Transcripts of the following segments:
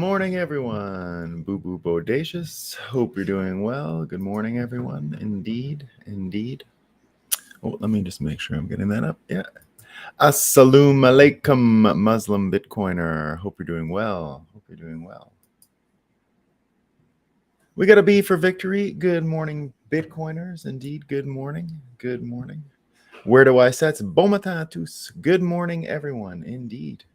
morning, everyone. Boo Boo Bodacious. Hope you're doing well. Good morning, everyone. Indeed. Oh, let me just make sure I'm getting that up. Yeah. Assalamu alaikum, Muslim Bitcoiner. Hope you're doing well. We got a B for victory. Good morning, Bitcoiners. Indeed. Good morning. Where do I set? Bomatatus. Good morning, everyone. Indeed.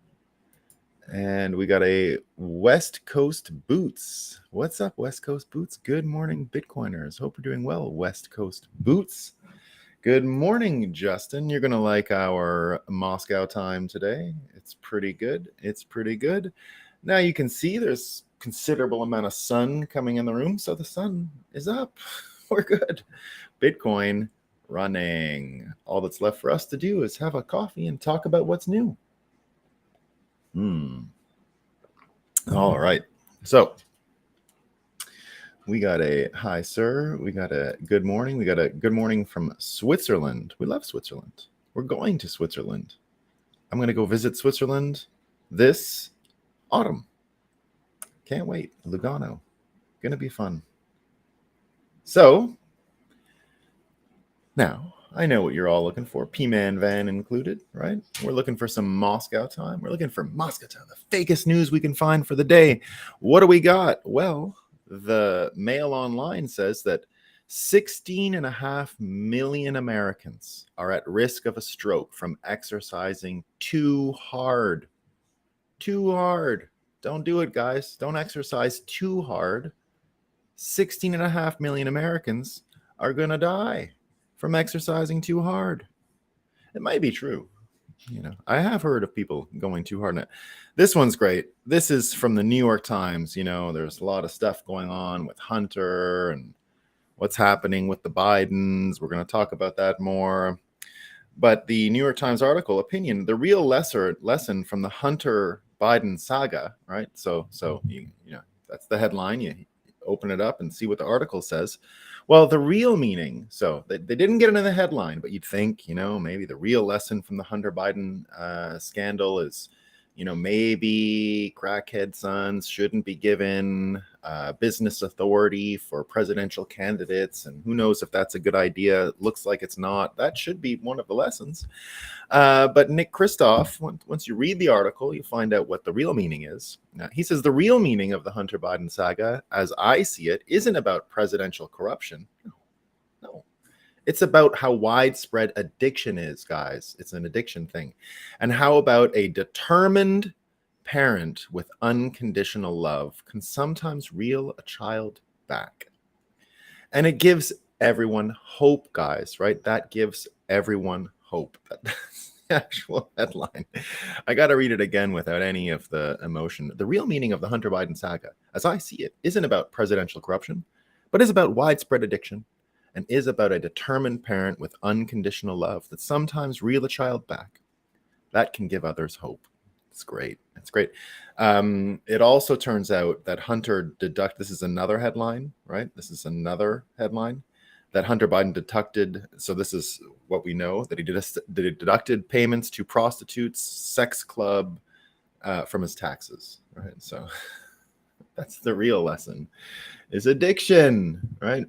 And we got a West Coast Boots. What's up, West Coast Boots? Good morning, Bitcoiners. Hope you're doing well, West Coast Boots. Good morning, Justin. You're going to like our Moscow time today. It's pretty good. Now you can see there's considerable amount of sun coming in the room, so the sun is up. We're good. Bitcoin running. All that's left for us to do is have a coffee and talk about what's new. All right. So we got a hi, sir. We got a good morning. We got a good morning from Switzerland. We love Switzerland. We're going to Switzerland. I'm going to go visit Switzerland this autumn. Can't wait. Lugano. Going to be fun. So now I know what you're all looking for. P-Man Van included, right? We're looking for some Moscow time. We're looking for Moscow time, the fakest news we can find for the day. What do we got? Well, the Mail Online says that 16.5 million Americans are at risk of a stroke from exercising too hard. Too hard. Don't do it, guys. Don't exercise too hard. 16.5 million Americans are going to die from exercising too hard. It might be true. I have heard of people going too hard. This one's great. This is from the New York Times. There's a lot of stuff going on with Hunter and what's happening with the Bidens. We're going to talk about that more. But the New York Times article, opinion, the real lesson from the Hunter Biden saga, right? So that's the headline. You open it up and see what the article says. Well, the real meaning, so they didn't get into the headline, but you'd think, maybe the real lesson from the Hunter Biden scandal is, maybe crackhead sons shouldn't be given business authority for presidential candidates. And who knows if that's a good idea. It looks like it's not. That should be one of the lessons. But Nick Kristof, once you read the article, you find out what the real meaning is. He says the real meaning of the Hunter Biden saga, as I see it, isn't about presidential corruption. No. It's about how widespread addiction is, guys. It's an addiction thing. And how about a determined parent with unconditional love can sometimes reel a child back. And it gives everyone hope, guys, right? That gives everyone hope. That's the actual headline. I got to read it again without any of the emotion. The real meaning of the Hunter Biden saga, as I see it, isn't about presidential corruption, but is about widespread addiction and is about a determined parent with unconditional love that sometimes reel a child back. That can give others hope. It's great. It also turns out that Hunter this is another headline, right? This is another headline that Hunter Biden deducted. So this is what we know, that he deducted payments to prostitutes, sex club from his taxes, right? So that's the real lesson, is addiction, right?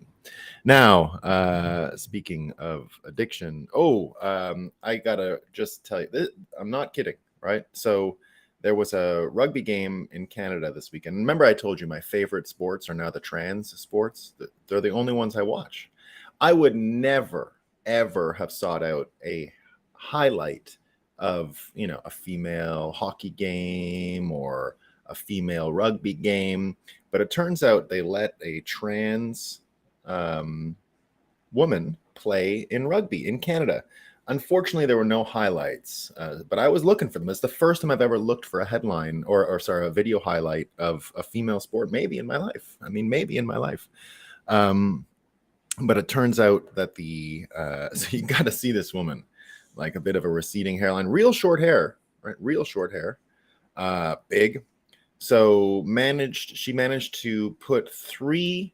Now, speaking of addiction, I gotta just tell you this, I'm not kidding, right? So there was a rugby game in Canada this weekend. Remember, I told you my favorite sports are now the trans sports. They're the only ones I watch. I would never, ever have sought out a highlight of, a female hockey game or a female rugby game. But it turns out they let a trans woman play in rugby in Canada. Unfortunately, there were no highlights, but I was looking for them. It's the first time I've ever looked for a headline or a video highlight of a female sport, maybe in my life. But it turns out that so you got to see this woman, like a bit of a receding hairline, real short hair, right? Big. So she managed to put 3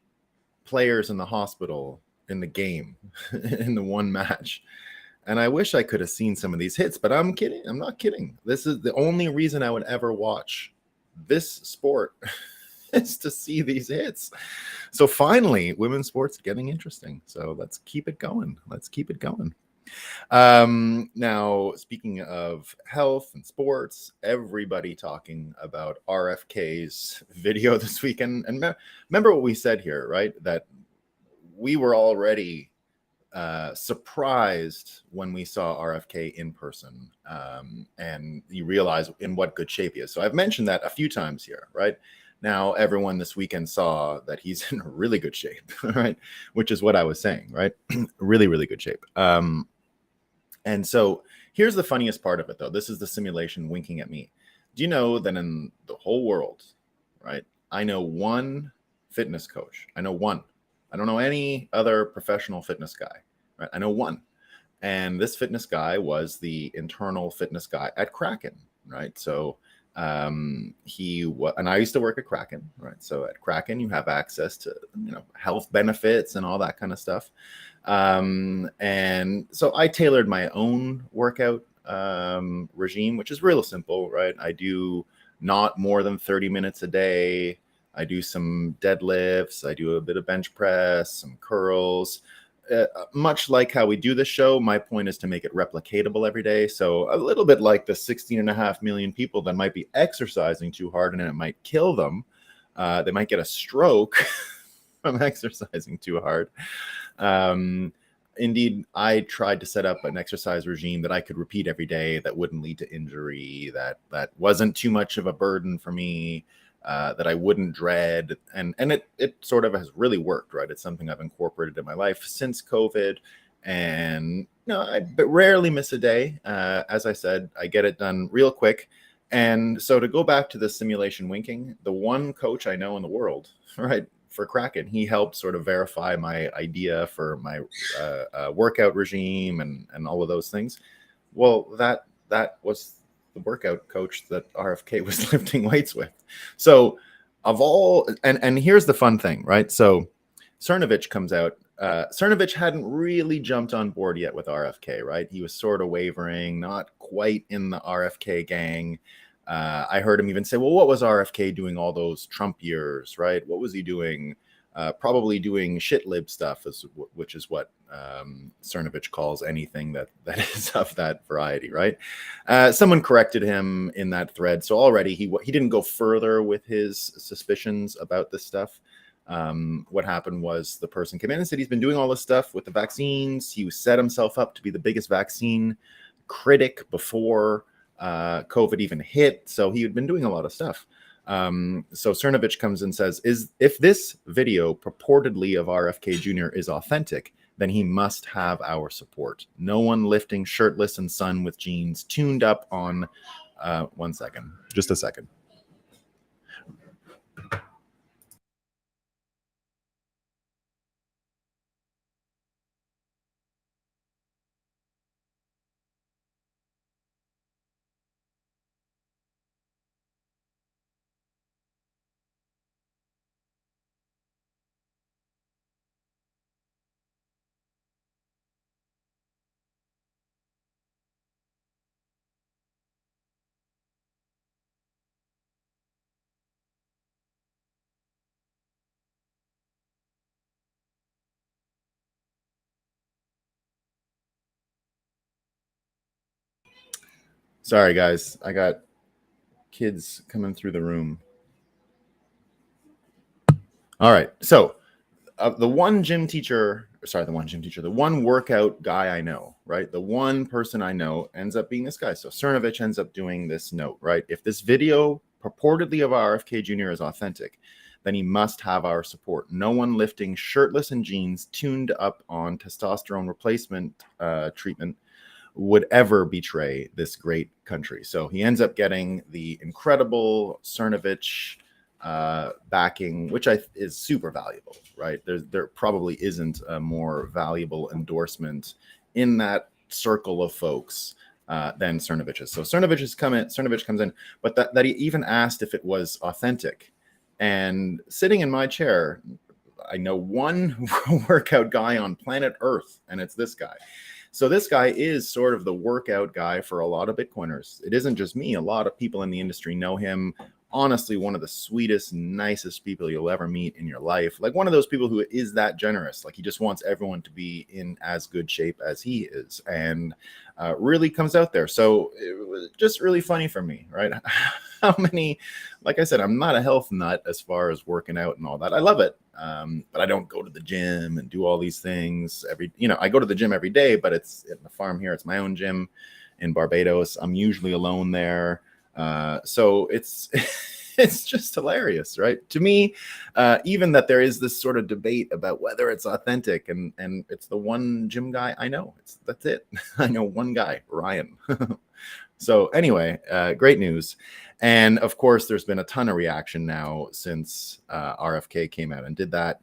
players in the hospital in the game in the one match. And I wish I could have seen some of these hits, but I'm kidding. I'm not kidding. This is the only reason I would ever watch this sport is to see these hits. So finally, women's sports getting interesting. So let's keep it going. Let's keep it going. Now, speaking of health and sports, everybody talking about RFK's video this weekend. And remember what we said here, right? That we were already surprised when we saw RFK in person, and you realize in what good shape he is. So I've mentioned that a few times here, right? Now, everyone this weekend saw that he's in really good shape, right? Which is what I was saying, right? Really, really good shape. And so here's the funniest part of it, though. This is the simulation winking at me. Do you know that in the whole world, right, I know one fitness coach. I know one. I don't know any other professional fitness guy, right? I know one. And this fitness guy was the internal fitness guy at Kraken, right? So and I used to work at Kraken, right? So at Kraken, you have access to, health benefits and all that kind of stuff. And so I tailored my own workout regime, which is real simple, right? I do not more than 30 minutes a day. I do some deadlifts. I do a bit of bench press, some curls. Much like how we do this show, my point is to make it replicatable every day. So a little bit like the 16.5 million people that might be exercising too hard and it might kill them. They might get a stroke from exercising too hard. Indeed, I tried to set up an exercise regime that I could repeat every day that wouldn't lead to injury, that wasn't too much of a burden for me. That I wouldn't dread, and it sort of has really worked, right? It's something I've incorporated in my life since COVID, and I rarely miss a day. As I said, I get it done real quick. And so to go back to the simulation winking, the one coach I know in the world, right, for Kraken, he helped sort of verify my idea for my workout regime and all of those things. Well, that was the workout coach that RFK was lifting weights with. So of all, and here's the fun thing, right? So Cernovich comes out. Cernovich hadn't really jumped on board yet with RFK, right? He was sort of wavering, not quite in the RFK gang. I heard him even say, well, what was RFK doing all those Trump years, right? What was he doing? Probably doing shit lib stuff, which is what Cernovich calls anything that is of that variety, right? Someone corrected him in that thread, so already he didn't go further with his suspicions about this stuff. What happened was the person came in and said he's been doing all this stuff with the vaccines. He set himself up to be the biggest vaccine critic before COVID even hit, so he had been doing a lot of stuff. So Cernovich comes and says, if this video purportedly of RFK Jr. is authentic, then he must have our support. No one lifting shirtless and sun with jeans tuned up on, 1 second, just a second. Sorry, guys. I got kids coming through the room. All right. So the one workout guy I know, right? The one person I know ends up being this guy. So Cernovich ends up doing this note, right? If this video purportedly of RFK Jr. is authentic, then he must have our support. No one lifting shirtless and jeans tuned up on testosterone replacement treatment would ever betray this great country. So he ends up getting the incredible Cernovich backing, which is super valuable, right? There probably isn't a more valuable endorsement in that circle of folks than Cernovich's. So Cernovich comes in, but that he even asked if it was authentic. And sitting in my chair, I know one workout guy on planet Earth, and it's this guy. So this guy is sort of the workout guy for a lot of Bitcoiners. It isn't just me. A lot of people in the industry know him honestly one of the sweetest, nicest people you'll ever meet in your life. Like one of those people who is that generous. Like he just wants everyone to be in as good shape as he is, and really comes out there. So it was just really funny for me, right? How many, like I said, I'm not a health nut as far as working out and all that. I love it. But I don't go to the gym and do all these things I go to the gym every day, but it's at the farm here. It's my own gym in Barbados. I'm usually alone there. So it's it's just hilarious, right? To me, even that there is this sort of debate about whether it's authentic, and it's the one gym guy I know. That's it. I know one guy, Ryan. So anyway, great news. And of course, there's been a ton of reaction now since RFK came out and did that.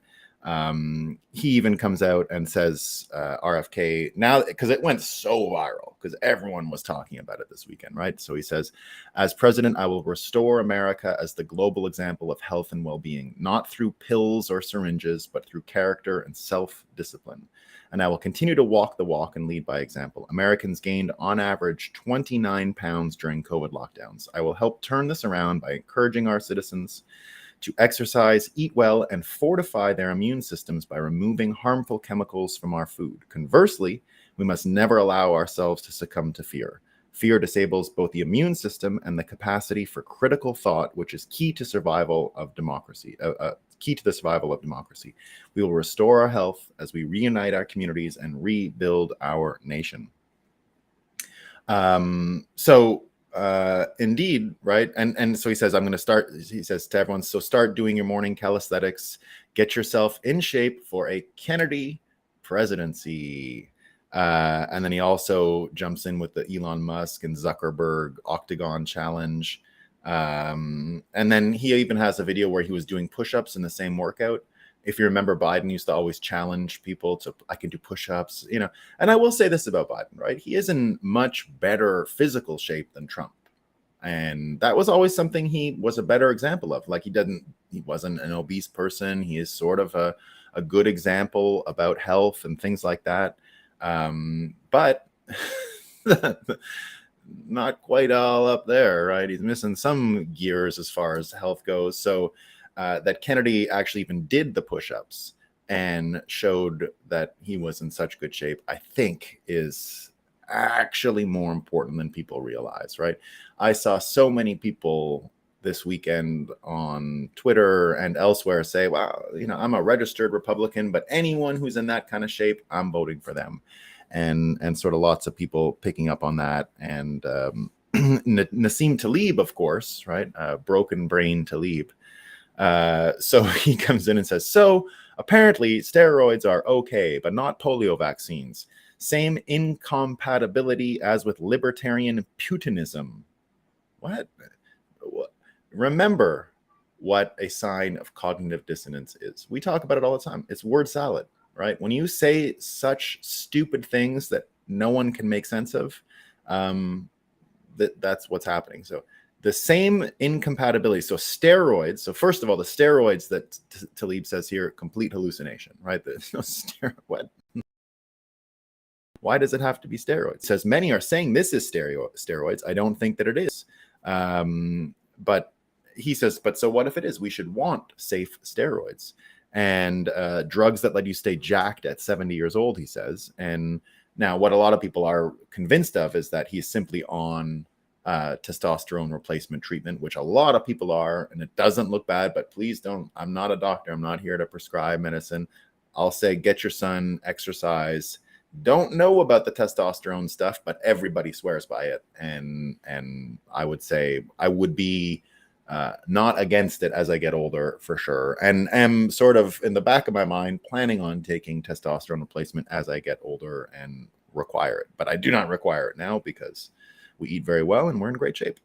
He even comes out and says RFK now, because it went so viral, because everyone was talking about it this weekend, right? So he says, as president, I will restore America as the global example of health and well-being, not through pills or syringes, but through character and self-discipline. And I will continue to walk the walk and lead by example. Americans gained on average 29 pounds during COVID lockdowns. I will help turn this around by encouraging our citizens to exercise, eat well, and fortify their immune systems by removing harmful chemicals from our food. Conversely, we must never allow ourselves to succumb to fear. Fear disables both the immune system and the capacity for critical thought, which is key to survival of democracy. Key to the survival of democracy. We will restore our health as we reunite our communities and rebuild our nation. Indeed, right? And so he says, I'm going to start, he says to everyone, so start doing your morning calisthenics, get yourself in shape for a Kennedy presidency. And then he also jumps in with the Elon Musk and Zuckerberg Octagon challenge. And then he even has a video where he was doing push-ups in the same workout. If you remember, Biden used to always challenge people to, I can do push-ups, and I will say this about Biden, right? He is in much better physical shape than Trump. And that was always something he was a better example of. Like he wasn't an obese person. He is sort of a good example about health and things like that. But not quite all up there, right? He's missing some gears as far as health goes. So that Kennedy actually even did the push-ups and showed that he was in such good shape, I think is actually more important than people realize, right? I saw so many people this weekend on Twitter and elsewhere say, wow, I'm a registered Republican, but anyone who's in that kind of shape, I'm voting for them. And sort of lots of people picking up on that. And Nassim Taleb, of course, right? Broken brain Taleb. So he comes in and says, so apparently steroids are okay, but not polio vaccines. Same incompatibility as with libertarian Putinism. What? Remember what a sign of cognitive dissonance is. We talk about it all the time. It's word salad, right? When you say such stupid things that no one can make sense of, that's what's happening. So the same incompatibility. So steroids. So first of all, the steroids that Taleb says here, complete hallucination, right? There's no steroid. Why does it have to be steroids? It says many are saying this is steroids. I don't think that it is. But he says, but so what if it is? We should want safe steroids and drugs that let you stay jacked at 70 years old, he says. And now what a lot of people are convinced of is that he's simply on testosterone replacement treatment, which a lot of people are, and it doesn't look bad, but please don't. I'm not a doctor. I'm not here to prescribe medicine. I'll say, get your son, exercise. Don't know about the testosterone stuff, but everybody swears by it. And I would say I would be not against it as I get older for sure. And am sort of in the back of my mind planning on taking testosterone replacement as I get older and require it. But I do not require it now because we eat very well and we're in great shape.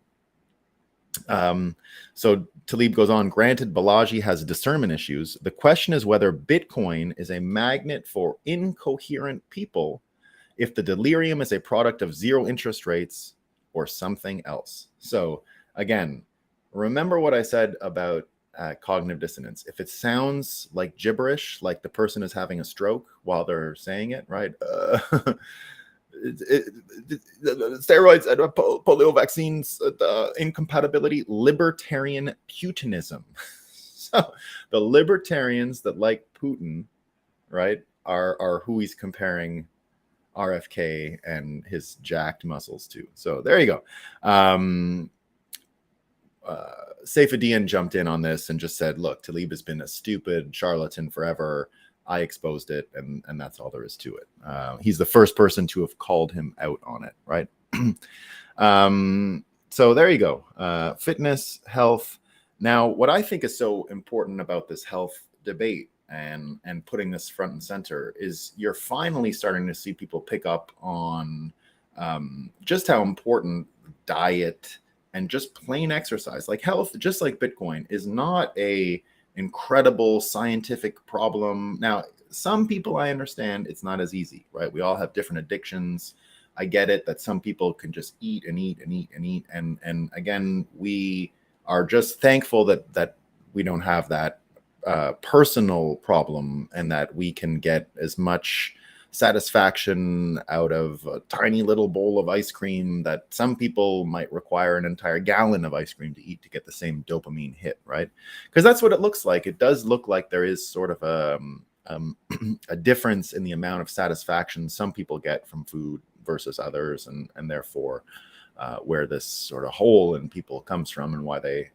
So Taleb goes on, granted, Balaji has discernment issues. The question is whether Bitcoin is a magnet for incoherent people, if the delirium is a product of zero interest rates or something else. So again, remember what I said about cognitive dissonance. If it sounds like gibberish, like the person is having a stroke while they're saying it, right? steroids and polio vaccines, incompatibility, libertarian Putinism. So the libertarians that like Putin, right, are who he's comparing RFK and his jacked muscles to. So there you go. Saifedean jumped in on this and just said, look, Tlaib has been a stupid charlatan forever. I exposed it, and that's all there is to it. He's the first person to have called him out on it, right? So there you go. Fitness, health. Now, what I think is so important about this health debate and putting this front and center is you're finally starting to see people pick up on just how important diet and just plain exercise, like health, just like Bitcoin, is not a incredible scientific problem. Now, some people, I understand it's not as easy, right? We all have different addictions. I get it that some people can just eat and eat and eat and eat. And again, we are just thankful that we don't have that personal problem, and that we can get as much satisfaction out of a tiny little bowl of ice cream that some people might require an entire gallon of ice cream to eat to get the same dopamine hit, right? Because that's what it looks like. It does look like there is sort of a difference in the amount of satisfaction some people get from food versus others, and therefore where this sort of hole in people comes from and why they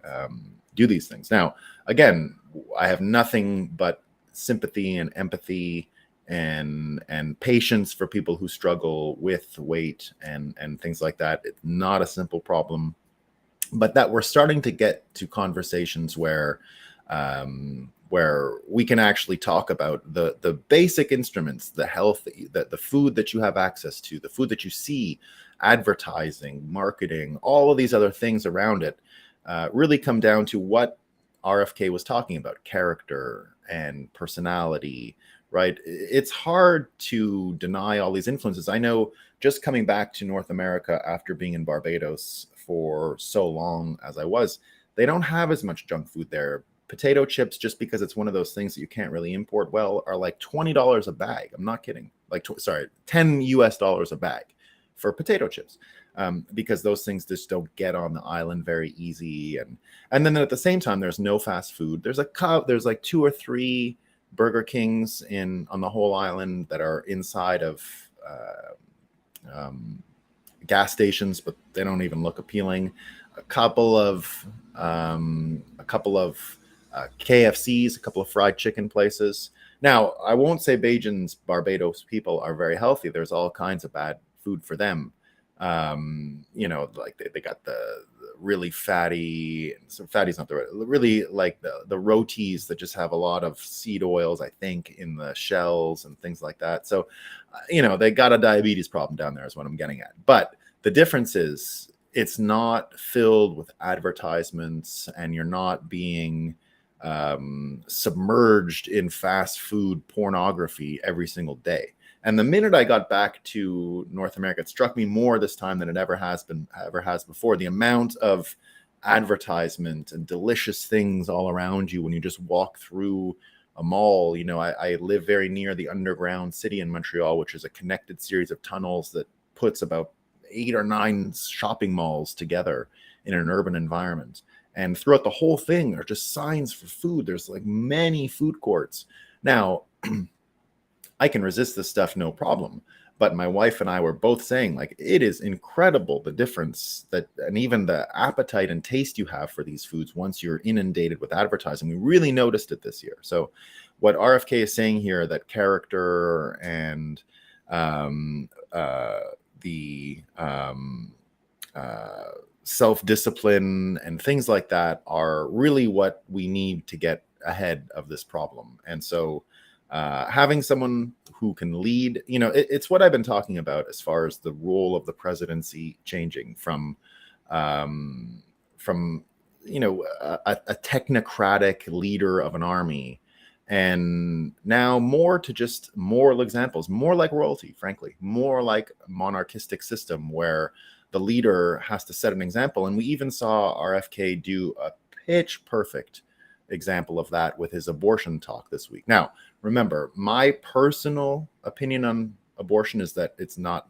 do these things. Now, again, I have nothing but sympathy and empathy and patience for people who struggle with weight and things like that. It's not a simple problem, but that we're starting to get to conversations where we can actually talk about the basic instruments, the health, the food that you have access to, the food that you see, advertising, marketing, all of these other things around it, really come down to what RFK was talking about: character and personality, right? It's hard to deny all these influences. I know, just coming back to North America after being in Barbados for so long as I was, they don't have as much junk food there. Potato chips, just because it's one of those things that you can't really import well, are like $20 a bag. I'm not kidding. Like, $10 US a bag for potato chips, because those things just don't get on the island very easy. And then at the same time, there's no fast food. There's like 2 or 3 Burger Kings on the whole island that are inside of gas stations, but they don't even look appealing. A couple of KFCs, a couple of fried chicken places. Now, I won't say Barbados people are very healthy. There's all kinds of bad food for them. Like they got the really fatty, so fatty's not the right, really like the rotis that just have a lot of seed oils, I think, in the shells and things like that. So, they got a diabetes problem down there is what I'm getting at. But the difference is it's not filled with advertisements, and you're not being submerged in fast food pornography every single day. And the minute I got back to North America, it struck me more this time than it ever has before. The amount of advertisement and delicious things all around you when you just walk through a mall. I live very near the underground city in Montreal, which is a connected series of tunnels that puts about 8 or 9 shopping malls together in an urban environment. And throughout the whole thing are just signs for food. There's like many food courts. Now, I can resist this stuff, no problem. But my wife and I were both saying, like, it is incredible the difference and even the appetite and taste you have for these foods once you're inundated with advertising. We really noticed it this year. So what RFK is saying here, that character and the self-discipline and things like that are really what we need to get ahead of this problem. And so having someone who can lead, it's what I've been talking about as far as the role of the presidency changing from a technocratic leader of an army, and now more to just moral examples, more like royalty, frankly, more like a monarchistic system where the leader has to set an example. And we even saw RFK do a pitch perfect example of that with his abortion talk this week. Now, remember, my personal opinion on abortion is that it's not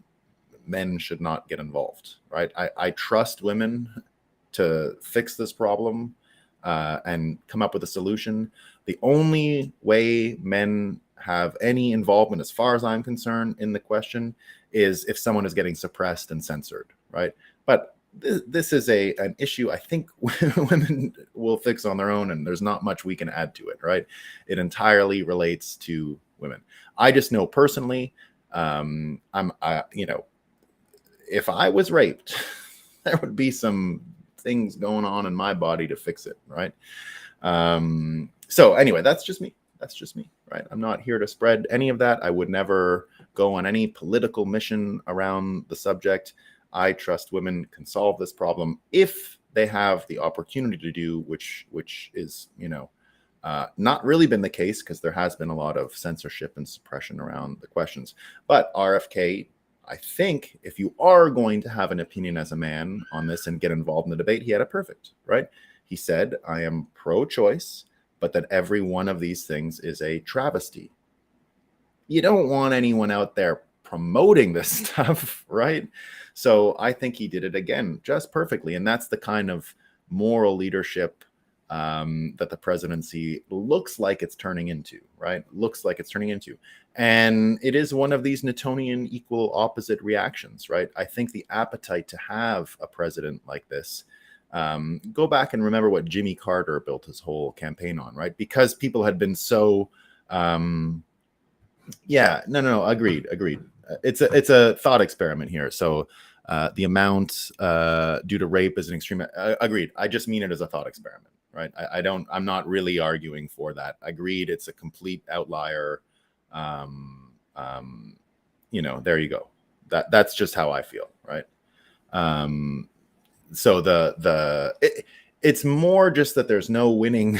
men should not get involved, right? I trust women to fix this problem and come up with a solution. The only way men have any involvement, as far as I'm concerned, in the question is if someone is getting suppressed and censored, right? But this is an issue I think women will fix on their own, and there's not much we can add to it, right? It entirely relates to women. I just know personally, if I was raped, there would be some things going on in my body to fix it, right? So anyway, that's just me, right? I'm not here to spread any of that. I would never go on any political mission around the subject. I trust women can solve this problem if they have the opportunity to do, which is, not really been the case, because there has been a lot of censorship and suppression around the questions. But RFK, I think if you are going to have an opinion as a man on this and get involved in the debate, he had it perfect, right? He said, I am pro-choice, but that every one of these things is a travesty. You don't want anyone out there promoting this stuff, right? So I think he did it again just perfectly. And that's the kind of moral leadership that the presidency looks like it's turning into, right? Looks like it's turning into. And it is one of these Newtonian equal opposite reactions, right? I think the appetite to have a president like this, go back and remember what Jimmy Carter built his whole campaign on, right? Because people had been so, agreed. It's a thought experiment here. So the amount due to rape is an extreme. Agreed. I just mean it as a thought experiment, right? I'm not really arguing for that. Agreed. It's a complete outlier. There you go. That's just how I feel, right? So it's more just that there's no winning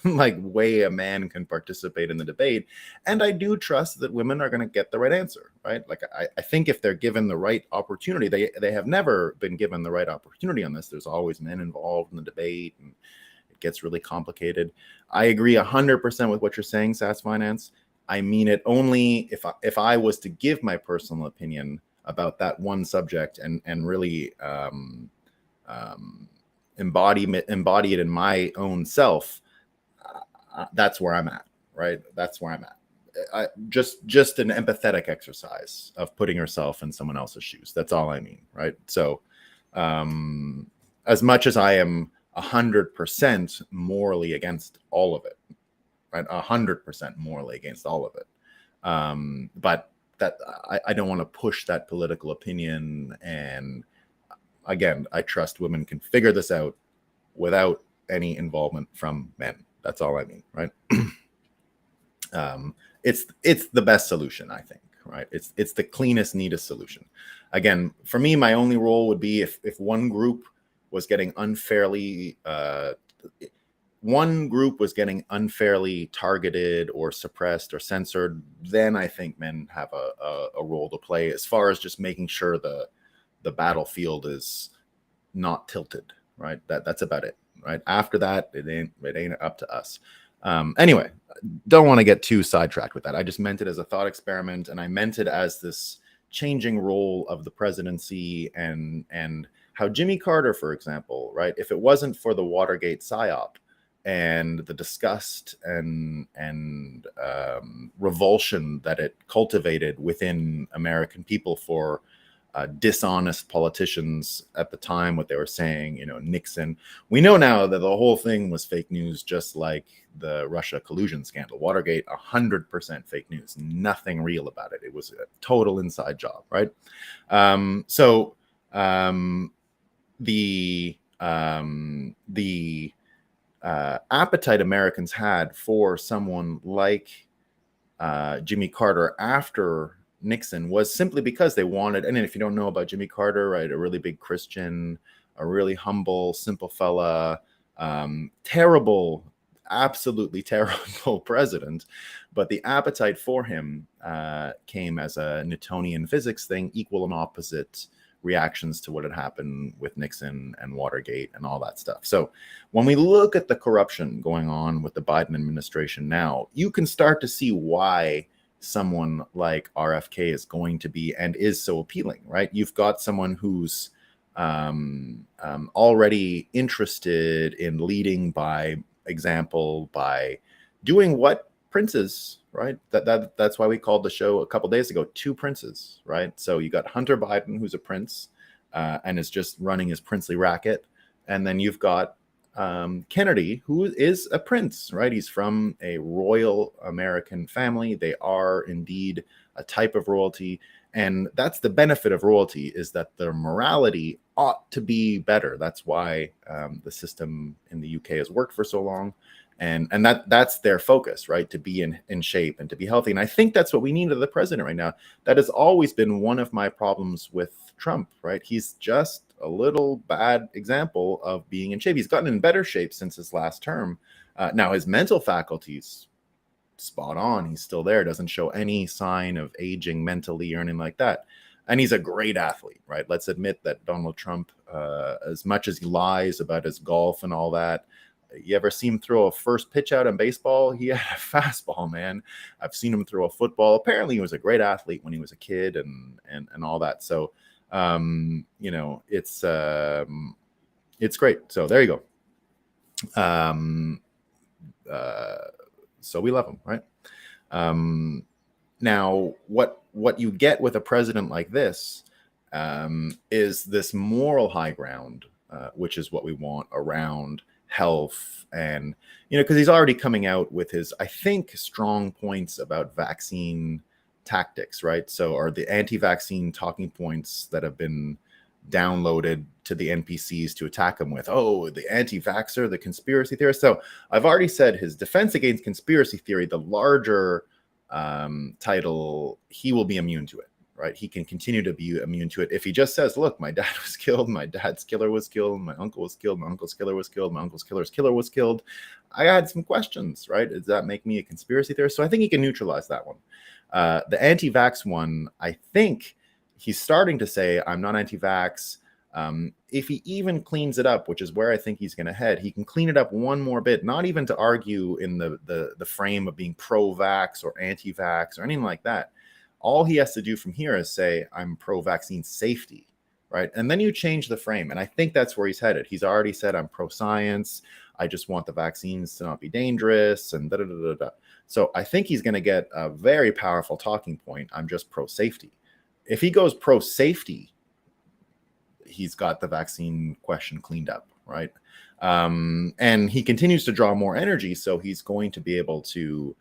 like way a man can participate in the debate. And I do trust that women are going to get the right answer, right? Like I think if they're given the right opportunity, they have never been given the right opportunity on this. There's always men involved in the debate, and it gets really complicated. I agree 100% with what you're saying, SAS Finance. I mean it only if I was to give my personal opinion about that one subject and really embody it in my own self. That's where I'm at, right? That's where I'm at. Just an empathetic exercise of putting yourself in someone else's shoes. That's all I mean, right? So as much as I am 100% morally against all of it, right? 100% morally against all of it. But that I don't want to push that political opinion. And again, I trust women can figure this out without any involvement from men. That's all I mean, right? It's the best solution, I think, right? It's the cleanest, neatest solution. Again, for me, my only role would be if one group was getting unfairly targeted or suppressed or censored, then I think men have a role to play as far as just making sure the battlefield is not tilted, right? That's about it, right? After that, it ain't up to us. Anyway, don't want to get too sidetracked with that. I just meant it as a thought experiment, and I meant it as this changing role of the presidency and how Jimmy Carter, for example, right? If it wasn't for the Watergate psyop and the disgust and revulsion that it cultivated within American people for dishonest politicians at the time, what they were saying, Nixon. We know now that the whole thing was fake news, just like the Russia collusion scandal. Watergate, 100% fake news, nothing real about it. It was a total inside job, right? The appetite Americans had for someone like Jimmy Carter after Nixon was simply because they wanted, and if you don't know about Jimmy Carter, right, a really big Christian, a really humble, simple fella, absolutely terrible president, but the appetite for him came as a Newtonian physics thing, equal and opposite reactions to what had happened with Nixon and Watergate and all that stuff. So when we look at the corruption going on with the Biden administration now, you can start to see why someone like RFK is going to be and is so appealing, right? You've got someone who's already interested in leading by example, by doing what princes, right? That's why we called the show a couple days ago Two Princes, right? So you got Hunter Biden, who's a prince and is just running his princely racket, and then you've got Kennedy, who is a prince, right? He's from a royal American family. They are indeed a type of royalty. And that's the benefit of royalty, is that their morality ought to be better. That's why the system in the UK has worked for so long. And that's their focus, right? To be in shape and to be healthy. And I think that's what we need of the president right now. That has always been one of my problems with Trump, right? He's just a little bad example of being in shape. He's gotten in better shape since his last term. Now his mental faculties, spot on. He's still there. Doesn't show any sign of aging mentally or anything like that. And he's a great athlete, right? Let's admit that Donald Trump, as much as he lies about his golf and all that, you ever see him throw a first pitch out in baseball? He had a fastball, man. I've seen him throw a football. Apparently he was a great athlete when he was a kid and all that. So, you know, it's great. So there you go. So we love him, right? Now, what you get with a president like this is this moral high ground, which is what we want around health. And, you know, because he's already coming out with his, I think, strong points about vaccine tactics, right? So are the anti-vaccine talking points that have been downloaded to the NPCs to attack him with, oh, the anti-vaxxer, the conspiracy theorist. So I've already said his defense against conspiracy theory, the larger title, he will be immune to it, right? He can continue to be immune to it if he just says, look, my dad was killed, my dad's killer was killed, my uncle was killed, my uncle's killer was killed, my uncle's killer's killer was killed. I had some questions, right? Does that make me a conspiracy theorist? So I think he can neutralize that one. The anti-vax one, I think he's starting to say, I'm not anti-vax. If he even cleans it up, which is where I think he's going to head, he can clean it up one more bit, not even to argue in the frame of being pro-vax or anti-vax or anything like that. All he has to do from here is say, I'm pro-vaccine safety, right? And then you change the frame. And I think that's where he's headed. He's already said, I'm pro-science. I just want the vaccines to not be dangerous and da-da-da-da-da. So I think he's going to get a very powerful talking point. I'm just pro-safety. If he goes pro-safety, he's got the vaccine question cleaned up, right? And he continues to draw more energy, so he's going to be able to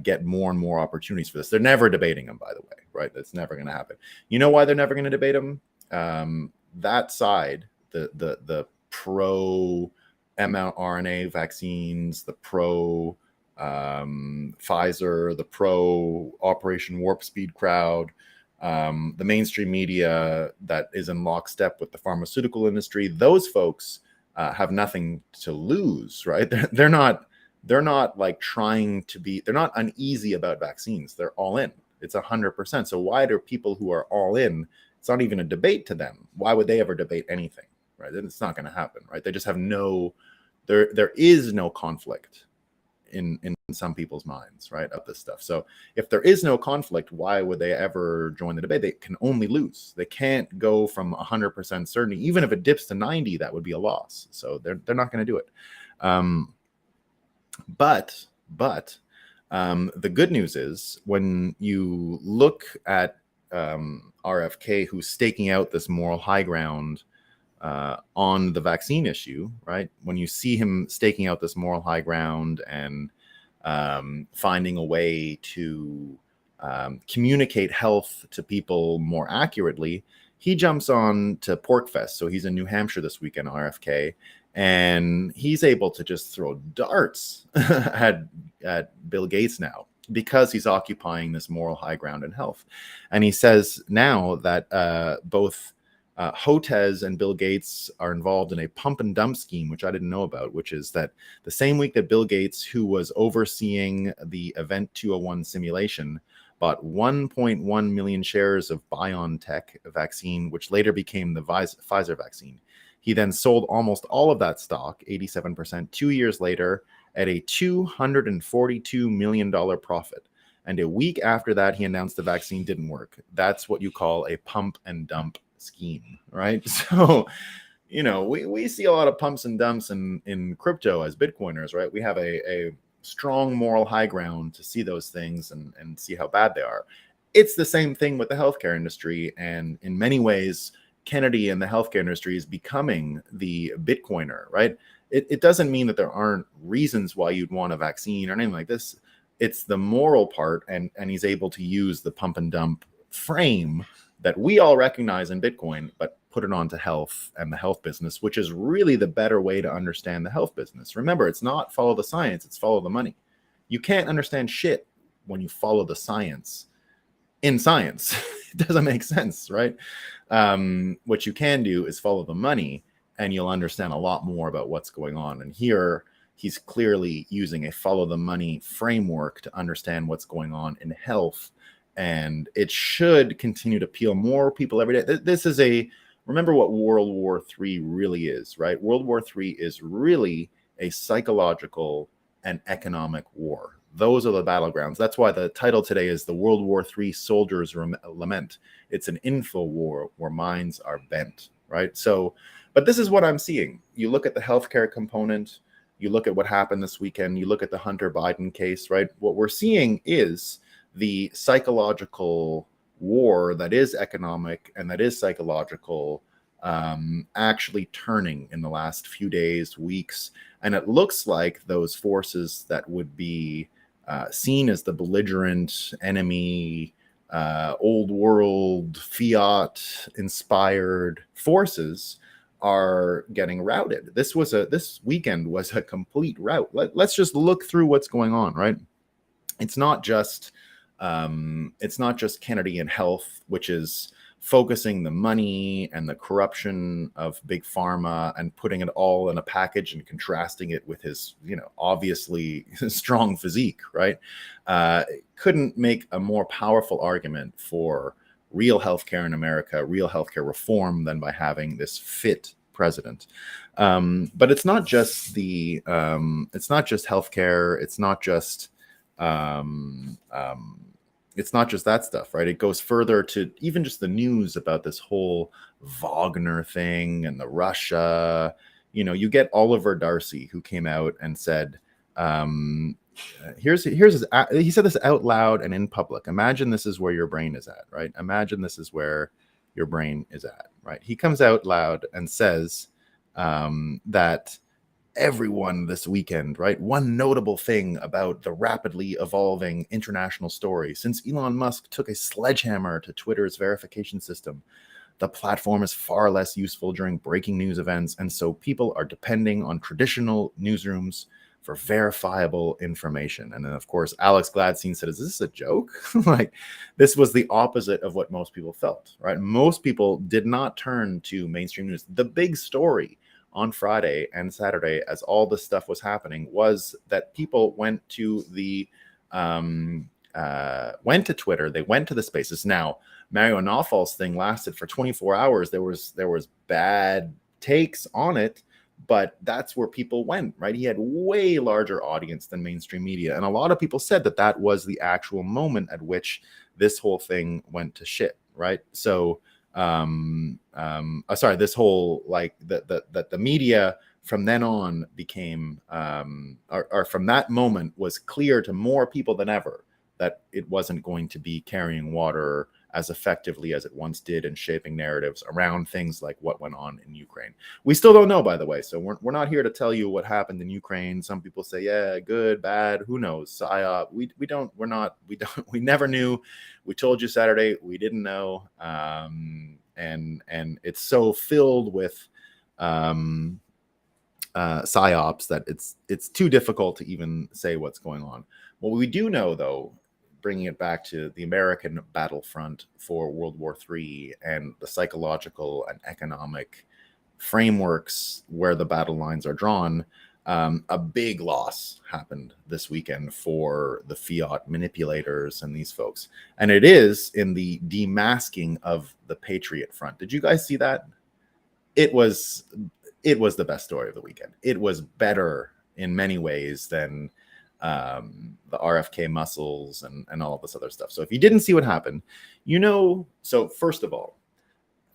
get more and more opportunities for this. They're never debating him, by the way, right? That's never going to happen. You know why they're never going to debate him? That side, the pro mRNA vaccines, the pro Pfizer, the pro Operation Warp Speed crowd, the mainstream media that is in lockstep with the pharmaceutical industry, those folks have nothing to lose, right? They're not like trying to be, they're not uneasy about vaccines. They're all in. It's 100%. So why do people who are all in, it's not even a debate to them. Why would they ever debate anything, right? It's not going to happen, right? They just have there is no conflict in some people's minds, right, of this stuff. So if there is no conflict, why would they ever join the debate? They can only lose. They can't go from 100% certainty. Even if it dips to 90, that would be a loss. So they're not going to do it. But the good news is when you look at RFK, who's staking out this moral high ground on the vaccine issue, right? When you see him staking out this moral high ground and finding a way to communicate health to people more accurately, he jumps on to PorkFest. So he's in New Hampshire this weekend, RFK, and he's able to just throw darts at Bill Gates now because he's occupying this moral high ground in health. And he says now that both Hotez and Bill Gates are involved in a pump and dump scheme, which I didn't know about, which is that the same week that Bill Gates, who was overseeing the Event 201 simulation, bought 1.1 million shares of BioNTech vaccine, which later became the Pfizer vaccine. He then sold almost all of that stock, 87%, 2 years later at a $242 million profit. And a week after that, he announced the vaccine didn't work. That's what you call a pump and dump scheme, right? So, we see a lot of pumps and dumps in crypto as Bitcoiners, right? We have a strong moral high ground to see those things and see how bad they are. It's the same thing with the healthcare industry. And in many ways, Kennedy and the healthcare industry is becoming the Bitcoiner, right? It doesn't mean that there aren't reasons why you'd want a vaccine or anything like this. It's the moral part, and he's able to use the pump and dump frame that we all recognize in Bitcoin, but put it onto health and the health business, which is really the better way to understand the health business. Remember, it's not follow the science, it's follow the money. You can't understand shit when you follow the science in science. It doesn't make sense, right? What you can do is follow the money, and you'll understand a lot more about what's going on. And here, he's clearly using a follow the money framework to understand what's going on in health. And it should continue to appeal more people every day. This is remember what World War III really is, right? World War III is really a psychological and economic war. Those are the battlegrounds. That's why the title today is the World War III Soldiers Lament. It's an InfoWar where minds are bent, right? So, but this is what I'm seeing. You look at the healthcare component, you look at what happened this weekend, you look at the Hunter Biden case, right? What we're seeing is the psychological war that is economic and that is psychological actually turning in the last few days, weeks. And it looks like those forces that would be seen as the belligerent enemy, old world, fiat inspired forces are getting routed. This weekend was a complete rout. Let's just look through what's going on, right? It's not just Kennedy and health, which is focusing the money and the corruption of big pharma and putting it all in a package and contrasting it with his, obviously strong physique, right? Couldn't make a more powerful argument for real healthcare in America, real healthcare reform, than by having this fit president. But it's not just it's not just healthcare. It's not just that stuff, right? It goes further to even just the news about this whole Wagner thing and the Russia. You get Oliver Darcy, who came out and said, he said this out loud and in public. Imagine this is where your brain is at, right? Imagine this is where your brain is at, right? He comes out loud and says that everyone this weekend, right? One notable thing about the rapidly evolving international story: since Elon Musk took a sledgehammer to Twitter's verification system, the platform is far less useful during breaking news events, and so people are depending on traditional newsrooms for verifiable information. And then, of course, Alex Gladstein said, is this a joke? Like, this was the opposite of what most people felt, right? Most people did not turn to mainstream news. The big story on Friday and Saturday, as all this stuff was happening, was that people went to Twitter, they went to the spaces. Now, Mario Nawfal's thing lasted for 24 hours. There was bad takes on it, but that's where people went, right? He had way larger audience than mainstream media. And a lot of people said that was the actual moment at which this whole thing went to shit, right? So, this whole, like, the media from then on became, or from that moment was clear to more people than ever that it wasn't going to be carrying water as effectively as it once did in shaping narratives around things like what went on in Ukraine. We still don't know, by the way. So we're not here to tell you what happened in Ukraine. Some people say, yeah, good, bad, who knows? PSYOP. We never knew. We told you Saturday, we didn't know. And it's so filled with PSYOPs that it's too difficult to even say what's going on. What we do know, though, bringing it back to the American battlefront for World War III and the psychological and economic frameworks where the battle lines are drawn, a big loss happened this weekend for the fiat manipulators and these folks. And it is in the demasking of the Patriot Front. Did you guys see that? It was the best story of the weekend. It was better in many ways than the RFK muscles and all of this other stuff. So if you didn't see what happened, so first of all,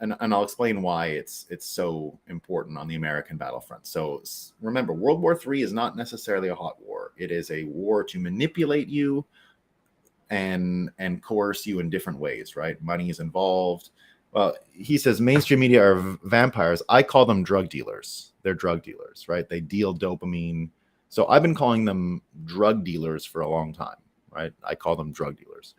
and I'll explain why it's so important on the American battlefront. So remember, World War III is not necessarily a hot war. It is a war to manipulate you and coerce you in different ways, right? Money is involved. Well, he says mainstream media are vampires. I call them drug dealers. They're drug dealers, right? They deal dopamine. So I've been calling them drug dealers for a long time, right? I call them drug dealers.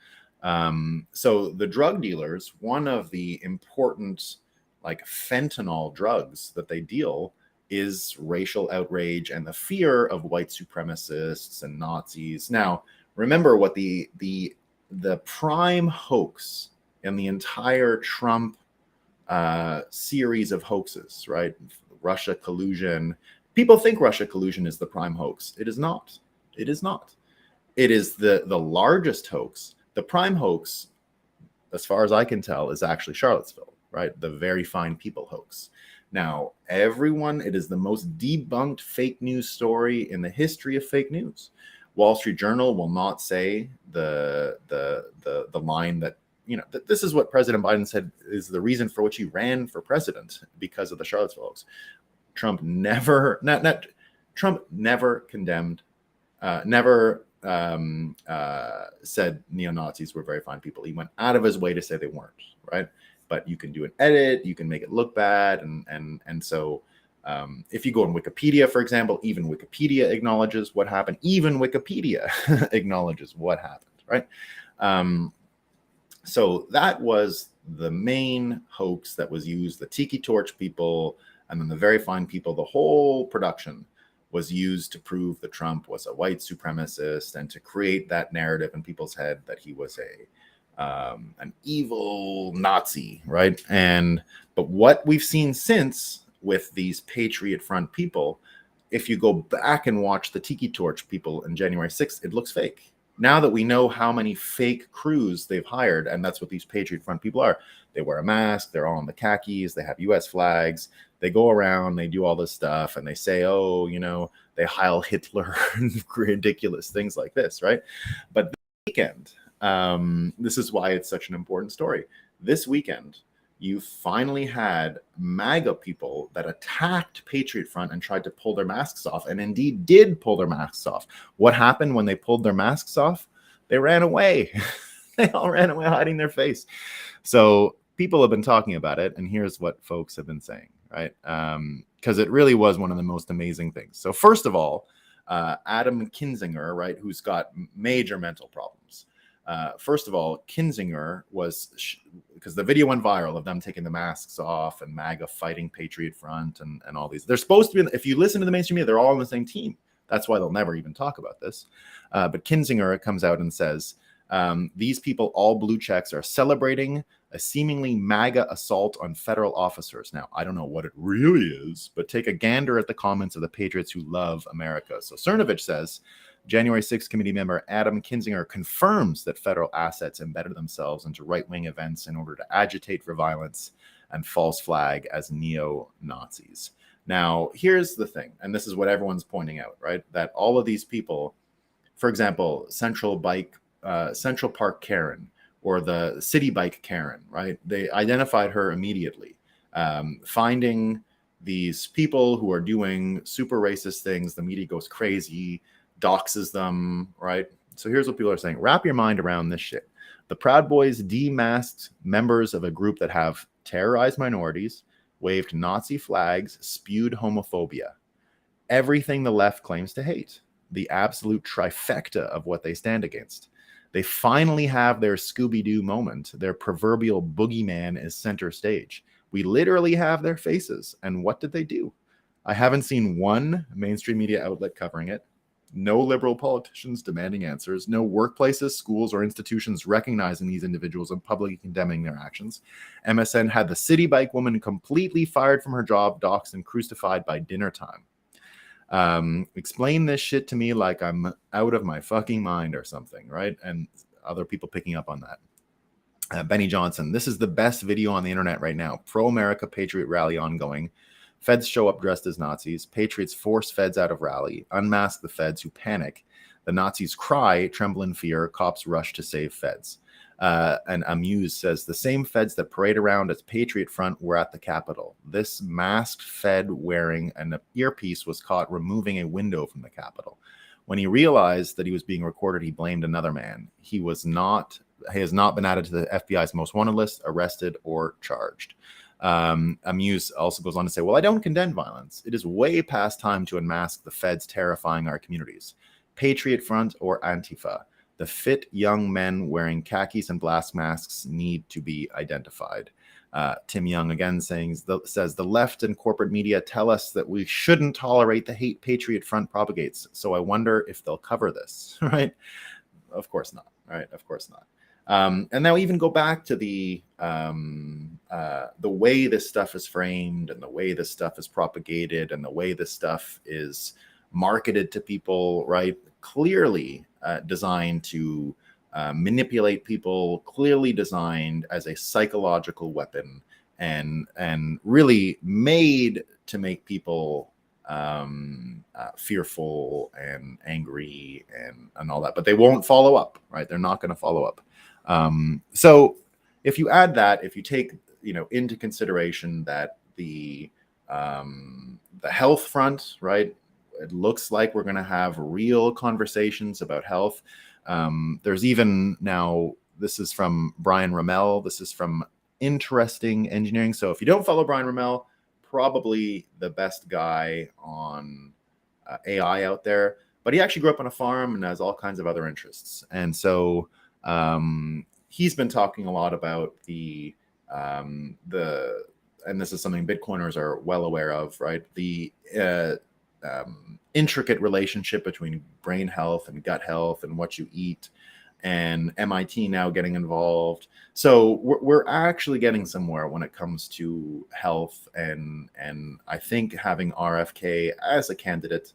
So the drug dealers, one of the important like fentanyl drugs that they deal is racial outrage and the fear of white supremacists and Nazis. Now, remember what the prime hoax in the entire Trump series of hoaxes, right? Russia collusion. People think Russia collusion is the prime hoax. It is not. It is not. It is the largest hoax. The prime hoax, as far as I can tell, is actually Charlottesville, right? The very fine people hoax. Now, it is the most debunked fake news story in the history of fake news. Wall Street Journal will not say the line that, that this is what President Biden said is the reason for which he ran for president because of the Charlottesville hoax. Trump never condemned, said neo-Nazis were very fine people. He went out of his way to say they weren't, right? But you can do an edit, you can make it look bad, and so if you go on Wikipedia, for example, even Wikipedia acknowledges what happened. Even Wikipedia acknowledges what happened, right? So that was the main hoax that was used. The Tiki Torch people, and then the very fine people, the whole production was used to prove that Trump was a white supremacist and to create that narrative in people's head that he was an evil Nazi, right? But what we've seen since with these Patriot Front people, if you go back and watch the Tiki Torch people in January 6th, it looks fake. Now that we know how many fake crews they've hired, and that's what these Patriot Front people are. They wear a mask, they're all in the khakis, they have US flags, they go around, they do all this stuff, and they say, they Heil Hitler and ridiculous things like this, right? But this weekend, this is why it's such an important story. This weekend, you finally had MAGA people that attacked Patriot Front and tried to pull their masks off, and indeed did pull their masks off. What happened when they pulled their masks off? They ran away. They all ran away hiding their face. So people have been talking about it, and here's what folks have been saying, right? Because it really was one of the most amazing things. So first of all, Adam Kinzinger, right, who's got major mental problems. First of all, Kinzinger was, because the video went viral of them taking the masks off and MAGA fighting Patriot Front and all these. They're supposed to be, if you listen to the mainstream media, they're all on the same team. That's why they'll never even talk about this. But Kinzinger comes out and says, these people, all blue checks, are celebrating a seemingly MAGA assault on federal officers. Now, I don't know what it really is, but take a gander at the comments of the patriots who love America. So Cernovich says, January 6th committee member Adam Kinzinger confirms that federal assets embedded themselves into right-wing events in order to agitate for violence and false flag as neo-Nazis. Now, here's the thing, and this is what everyone's pointing out, right? That all of these people, for example, Central Park Karen, or the City Bike Karen, right? They identified her immediately, finding these people who are doing super racist things. The media goes crazy, doxes them, right? So here's what people are saying. Wrap your mind around this shit. The Proud Boys demasked members of a group that have terrorized minorities, waved Nazi flags, spewed homophobia. Everything the left claims to hate. The absolute trifecta of what they stand against. They finally have their Scooby-Doo moment. Their proverbial boogeyman is center stage. We literally have their faces. And what did they do? I haven't seen one mainstream media outlet covering it. No liberal politicians demanding answers. No workplaces, schools, or institutions recognizing these individuals and publicly condemning their actions. MSN had the city bike woman completely fired from her job, doxxed, and crucified by dinner time. Explain this shit to me like I'm out of my fucking mind or something, right? And other people picking up on that. Benny Johnson, this is the best video on the internet right now. Pro-America Patriot rally ongoing. Feds show up dressed as Nazis. Patriots force feds out of rally. Unmask the feds who panic The Nazis cry, tremble in fear. Cops rush to save feds. And Amuse says, the same feds that parade around as Patriot Front were at the Capitol. This masked fed wearing an earpiece was caught removing a window from the Capitol. When he realized that he was being recorded, he blamed another man. He has not been added to the FBI's most wanted list, arrested, or charged. Amuse also goes on to say, well, I don't condemn violence. It is way past time to unmask the feds terrifying our communities. Patriot Front or Antifa. The fit young men wearing khakis and blast masks need to be identified. Tim Young again says the left and corporate media tell us that we shouldn't tolerate the hate Patriot Front propagates. So I wonder if they'll cover this, right? Of course not, right? Of course not. And now even go back to the way this stuff is framed and the way this stuff is propagated and the way this stuff is marketed to people, right? Clearly designed to manipulate people, clearly designed as a psychological weapon, and really made to make people fearful and angry and all that. But they won't follow up, right? They're not going to follow up. So if you add that, if you take into consideration that the health front, right? It looks like we're going to have real conversations about health. There's even now, this is from Brian Ramel. This is from Interesting Engineering. So if you don't follow Brian Ramel, probably the best guy on AI out there. But he actually grew up on a farm and has all kinds of other interests. And so he's been talking a lot about and this is something Bitcoiners are well aware of, right? The intricate relationship between brain health and gut health and what you eat, and MIT now getting involved. So we're actually getting somewhere when it comes to health, and I think having RFK as a candidate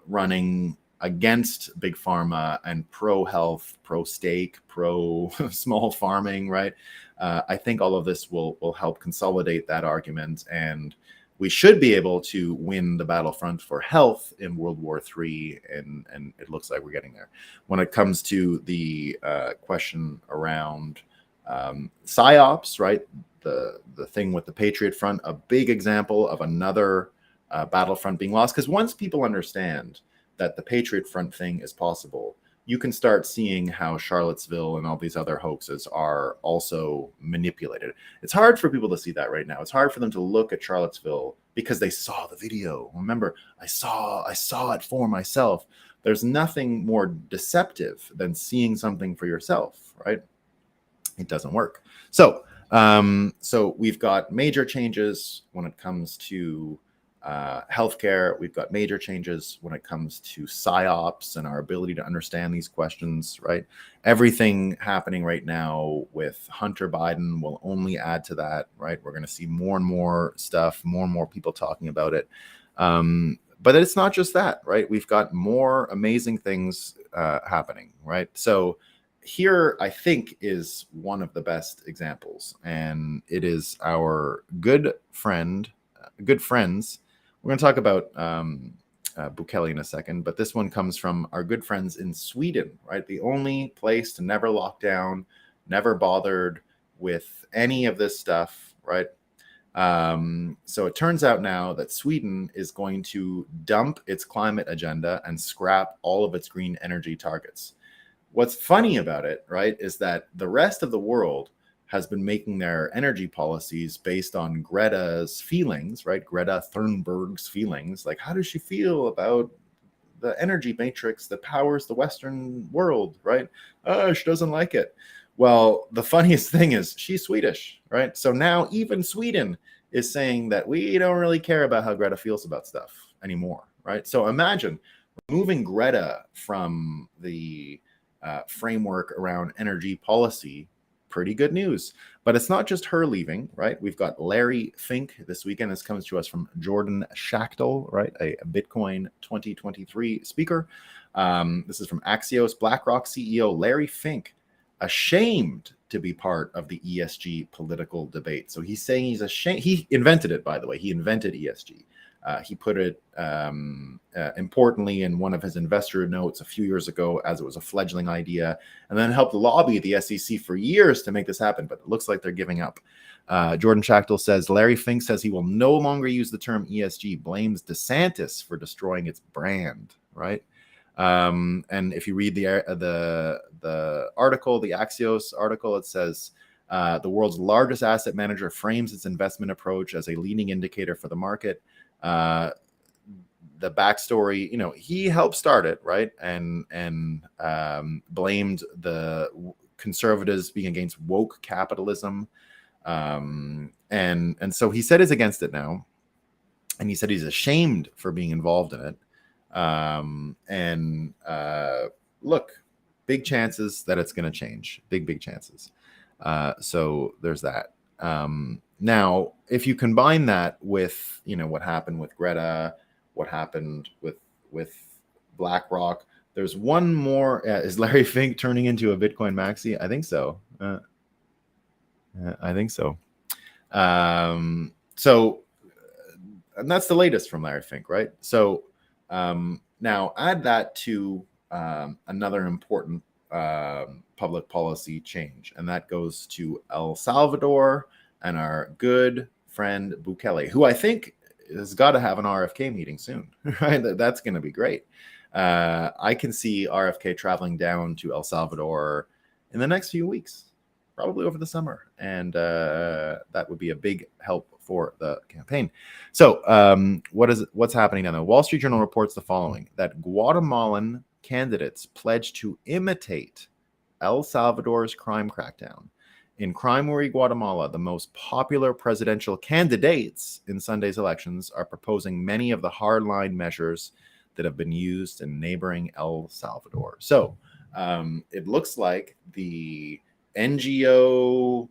running against big pharma and pro health, pro steak, pro small farming, right? I think all of this will help consolidate that argument, and we should be able to win the battlefront for health in World War III, and it looks like we're getting there. When it comes to the question around PSYOPs, right? The thing with the Patriot Front, a big example of another battlefront being lost. Because once people understand that the Patriot Front thing is possible, you can start seeing how Charlottesville and all these other hoaxes are also manipulated. It's hard for people to see that right now. It's hard for them to look at Charlottesville because they saw the video. Remember, I saw it for myself. There's nothing more deceptive than seeing something for yourself, right? It doesn't work. So we've got major changes when it comes to healthcare. We've got major changes when it comes to PSYOPs and our ability to understand these questions, right? Everything happening right now with Hunter Biden will only add to that, right? We're going to see more and more stuff, more and more people talking about it. But it's not just that, right? We've got more amazing things happening, right? So here, I think, is one of the best examples, and it is our good friends. We're going to talk about Bukele in a second, but this one comes from our good friends in Sweden, right? The only place to never lock down, never bothered with any of this stuff, right? So it turns out now that Sweden is going to dump its climate agenda and scrap all of its green energy targets. What's funny about it, right, is that the rest of the world has been making their energy policies based on Greta's feelings, right? Greta Thunberg's feelings. Like, how does she feel about the energy matrix that powers the Western world, right? She doesn't like it. Well, the funniest thing is she's Swedish, right? So now even Sweden is saying that we don't really care about how Greta feels about stuff anymore, right? So imagine removing Greta from the framework around energy policy. Pretty good news. But it's not just her leaving, right? We've got Larry Fink this weekend. This comes to us from Jordan Schachtel, right? A Bitcoin 2023 speaker. This is from Axios. BlackRock CEO Larry Fink, ashamed to be part of the ESG political debate. So he's saying he's ashamed. He invented it, by the way. He invented ESG. He put it importantly in one of his investor notes a few years ago as it was a fledgling idea, and then helped lobby the SEC for years to make this happen, but it looks like they're giving up. Jordan Schachtel says, Larry Fink says he will no longer use the term ESG, blames DeSantis for destroying its brand, right? And if you read the article, the Axios article, it says the world's largest asset manager frames its investment approach as a leading indicator for the market. The backstory, he helped start it, right? And blamed the conservatives being against woke capitalism. And so he said he's against it now. And he said he's ashamed for being involved in it. Look, big chances that it's going to change. Big chances. So there's that. Now, if you combine that with, what happened with Greta, what happened with BlackRock, there's one more. Is Larry Fink turning into a Bitcoin maxi? I think so. I think so. So, and that's the latest from Larry Fink, right? So now add that to another important public policy change, and that goes to El Salvador and our good friend Bukele, who I think has got to have an RFK meeting soon, right? That's going to be great. I can see RFK traveling down to El Salvador in the next few weeks, probably over the summer, and that would be a big help for the campaign. So what's happening now? The Wall Street Journal reports the following, that Guatemalan candidates pledged to imitate El Salvador's crime crackdown. In crime-worried Guatemala, the most popular presidential candidates in Sunday's elections are proposing many of the hardline measures that have been used in neighboring El Salvador. So it looks like the NGO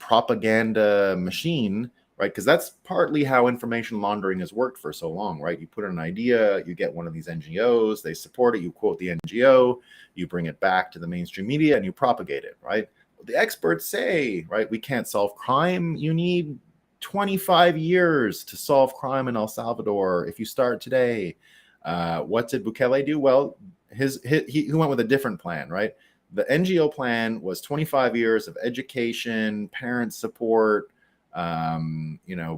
propaganda machine, right? Because that's partly how information laundering has worked for so long, right? You put an idea, you get one of these NGOs, they support it, you quote the NGO, you bring it back to the mainstream media, and you propagate it, right? The experts say, right, we can't solve crime. You need 25 years to solve crime in El Salvador if you start today. What did Bukele do? Well, he went with a different plan, right? The NGO plan was 25 years of education, parent support,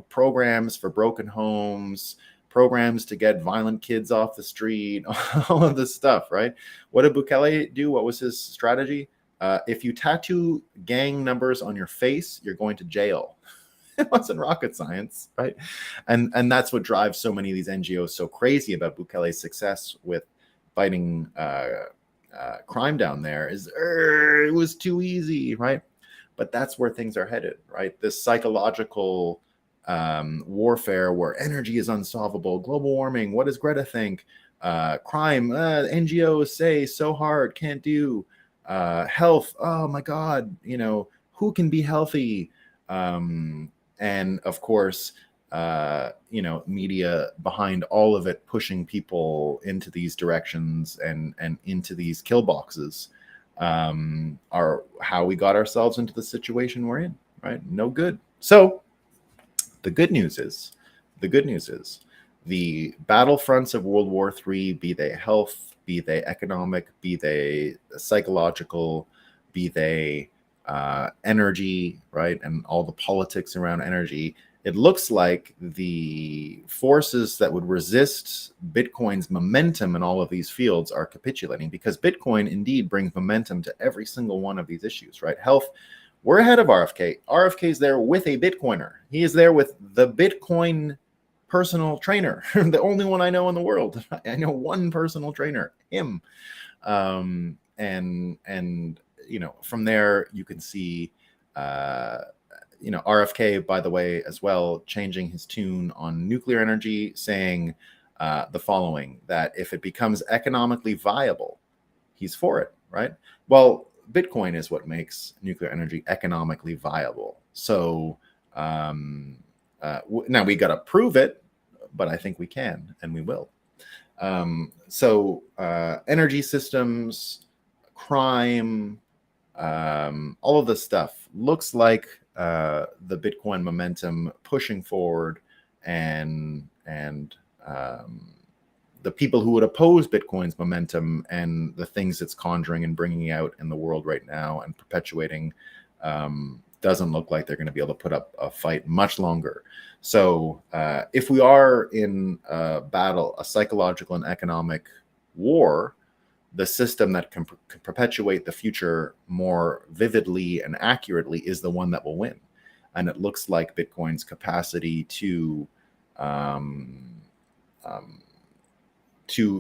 programs for broken homes, programs to get violent kids off the street, all of this stuff, right? What did Bukele do? What was his strategy? If you tattoo gang numbers on your face, you're going to jail. It wasn't rocket science, right? And that's what drives so many of these NGOs so crazy about Bukele's success with fighting crime down there is it was too easy, right? But that's where things are headed, right? This psychological warfare where energy is unsolvable, global warming, what does Greta think? Crime, NGOs say so hard, can't do. Health, oh my God, who can be healthy? And of course, media behind all of it, pushing people into these directions and into these kill boxes are how we got ourselves into the situation we're in, right? No good. So the good news is the battlefronts of World War III, be they health, be they economic, be they psychological, be they energy, right? And all the politics around energy. It looks like the forces that would resist Bitcoin's momentum in all of these fields are capitulating, because Bitcoin indeed brings momentum to every single one of these issues, right? Health, we're ahead of RFK. RFK's there with a Bitcoiner. He is there with the Bitcoin personal trainer, the only one I know in the world. I know one personal trainer, him. And from there you can see RFK, by the way, as well, changing his tune on nuclear energy, saying the following, that if it becomes economically viable, he's for it, right? Well, Bitcoin is what makes nuclear energy economically viable. So now we got to prove it, but I think we can, and we will. Energy systems, crime, all of this stuff looks like the Bitcoin momentum pushing forward, and the people who would oppose Bitcoin's momentum and the things it's conjuring and bringing out in the world right now and perpetuating, doesn't look like they're going to be able to put up a fight much longer. So if we are in a battle, a psychological and economic war, the system that can perpetuate the future more vividly and accurately is the one that will win. And it looks like Bitcoin's capacity to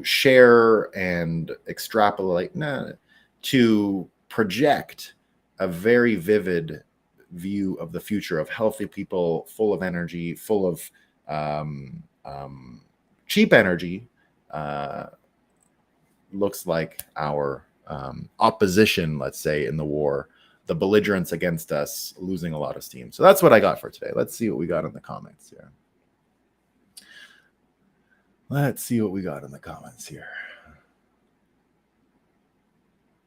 share and extrapolate, to project a very vivid view of the future of healthy people, full of energy, full of cheap energy, looks like our opposition, let's say, in the war, the belligerents against us, losing a lot of steam. So that's what I got for today. Let's see what we got in the comments here. Let's see what we got in the comments here.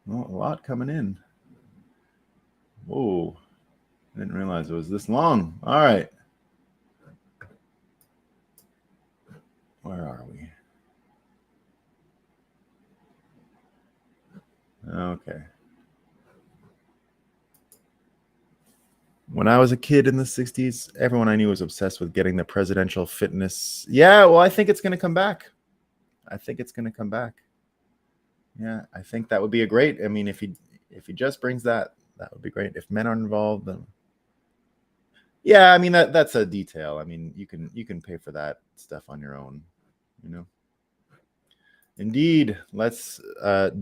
Well, a lot coming in. Whoa. I didn't realize it was this long. All right. Where are we? Okay. When I was a kid in the 60s, everyone I knew was obsessed with getting the presidential fitness. Yeah, well, I think it's going to come back. I think it's going to come back. Yeah, I think that would be a great. I mean, if he just brings that, that would be great. If men are involved, then yeah, I mean that's a detail. I mean, you can pay for that stuff on your own, you know. Indeed, let's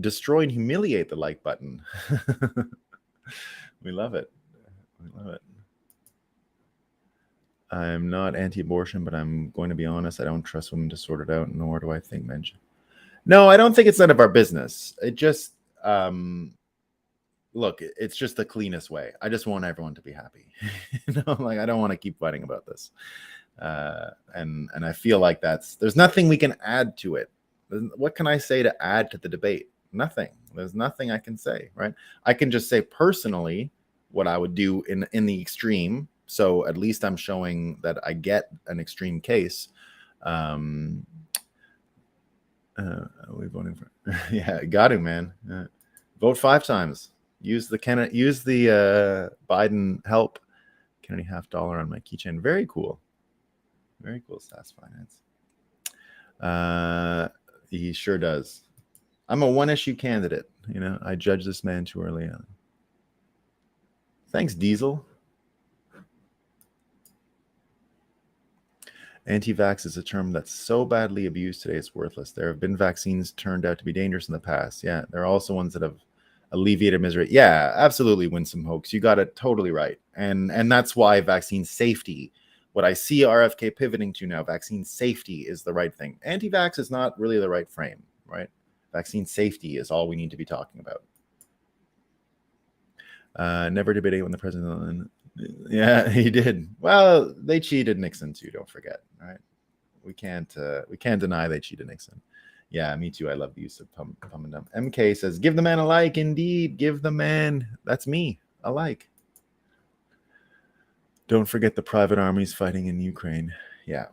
destroy and humiliate the like button. We love it. We love it. I'm not anti-abortion, but I'm going to be honest. I don't trust women to sort it out, nor do I think men should. No, I don't think it's none of our business. It just, look, it's just the cleanest way. I just want everyone to be happy. Like I don't want to keep fighting about this. And I feel like there's nothing we can add to it. What can I say to add to the debate? Nothing. There's nothing I can say, right? I can just say personally what I would do in the extreme. So at least I'm showing that I get an extreme case. Are we voting for? Yeah, got to, man. Vote 5 times. Use the Biden help Kennedy $50 on my keychain. Very cool. Very cool, SAS Finance. He sure does. I'm a one-issue candidate. You know, I judge this man too early on. Thanks, Diesel. Anti-vax is a term that's so badly abused today, it's worthless. There have been vaccines turned out to be dangerous in the past. Yeah, there are also ones that have alleviated misery. Yeah, absolutely, Winsome Hoax. You got it totally right. And that's why vaccine safety, what I see RFK pivoting to now, vaccine safety is the right thing. Anti-vax is not really the right frame, right? Vaccine safety is all we need to be talking about. Never debated when the president. Yeah, he did. Well, they cheated Nixon too. Don't forget, right? We can't deny they cheated Nixon. Yeah, me too. I love the use of pump and dump. MK says, "Give the man a like." Indeed, give the man. That's me. A like. Don't forget the private armies fighting in Ukraine. Yeah.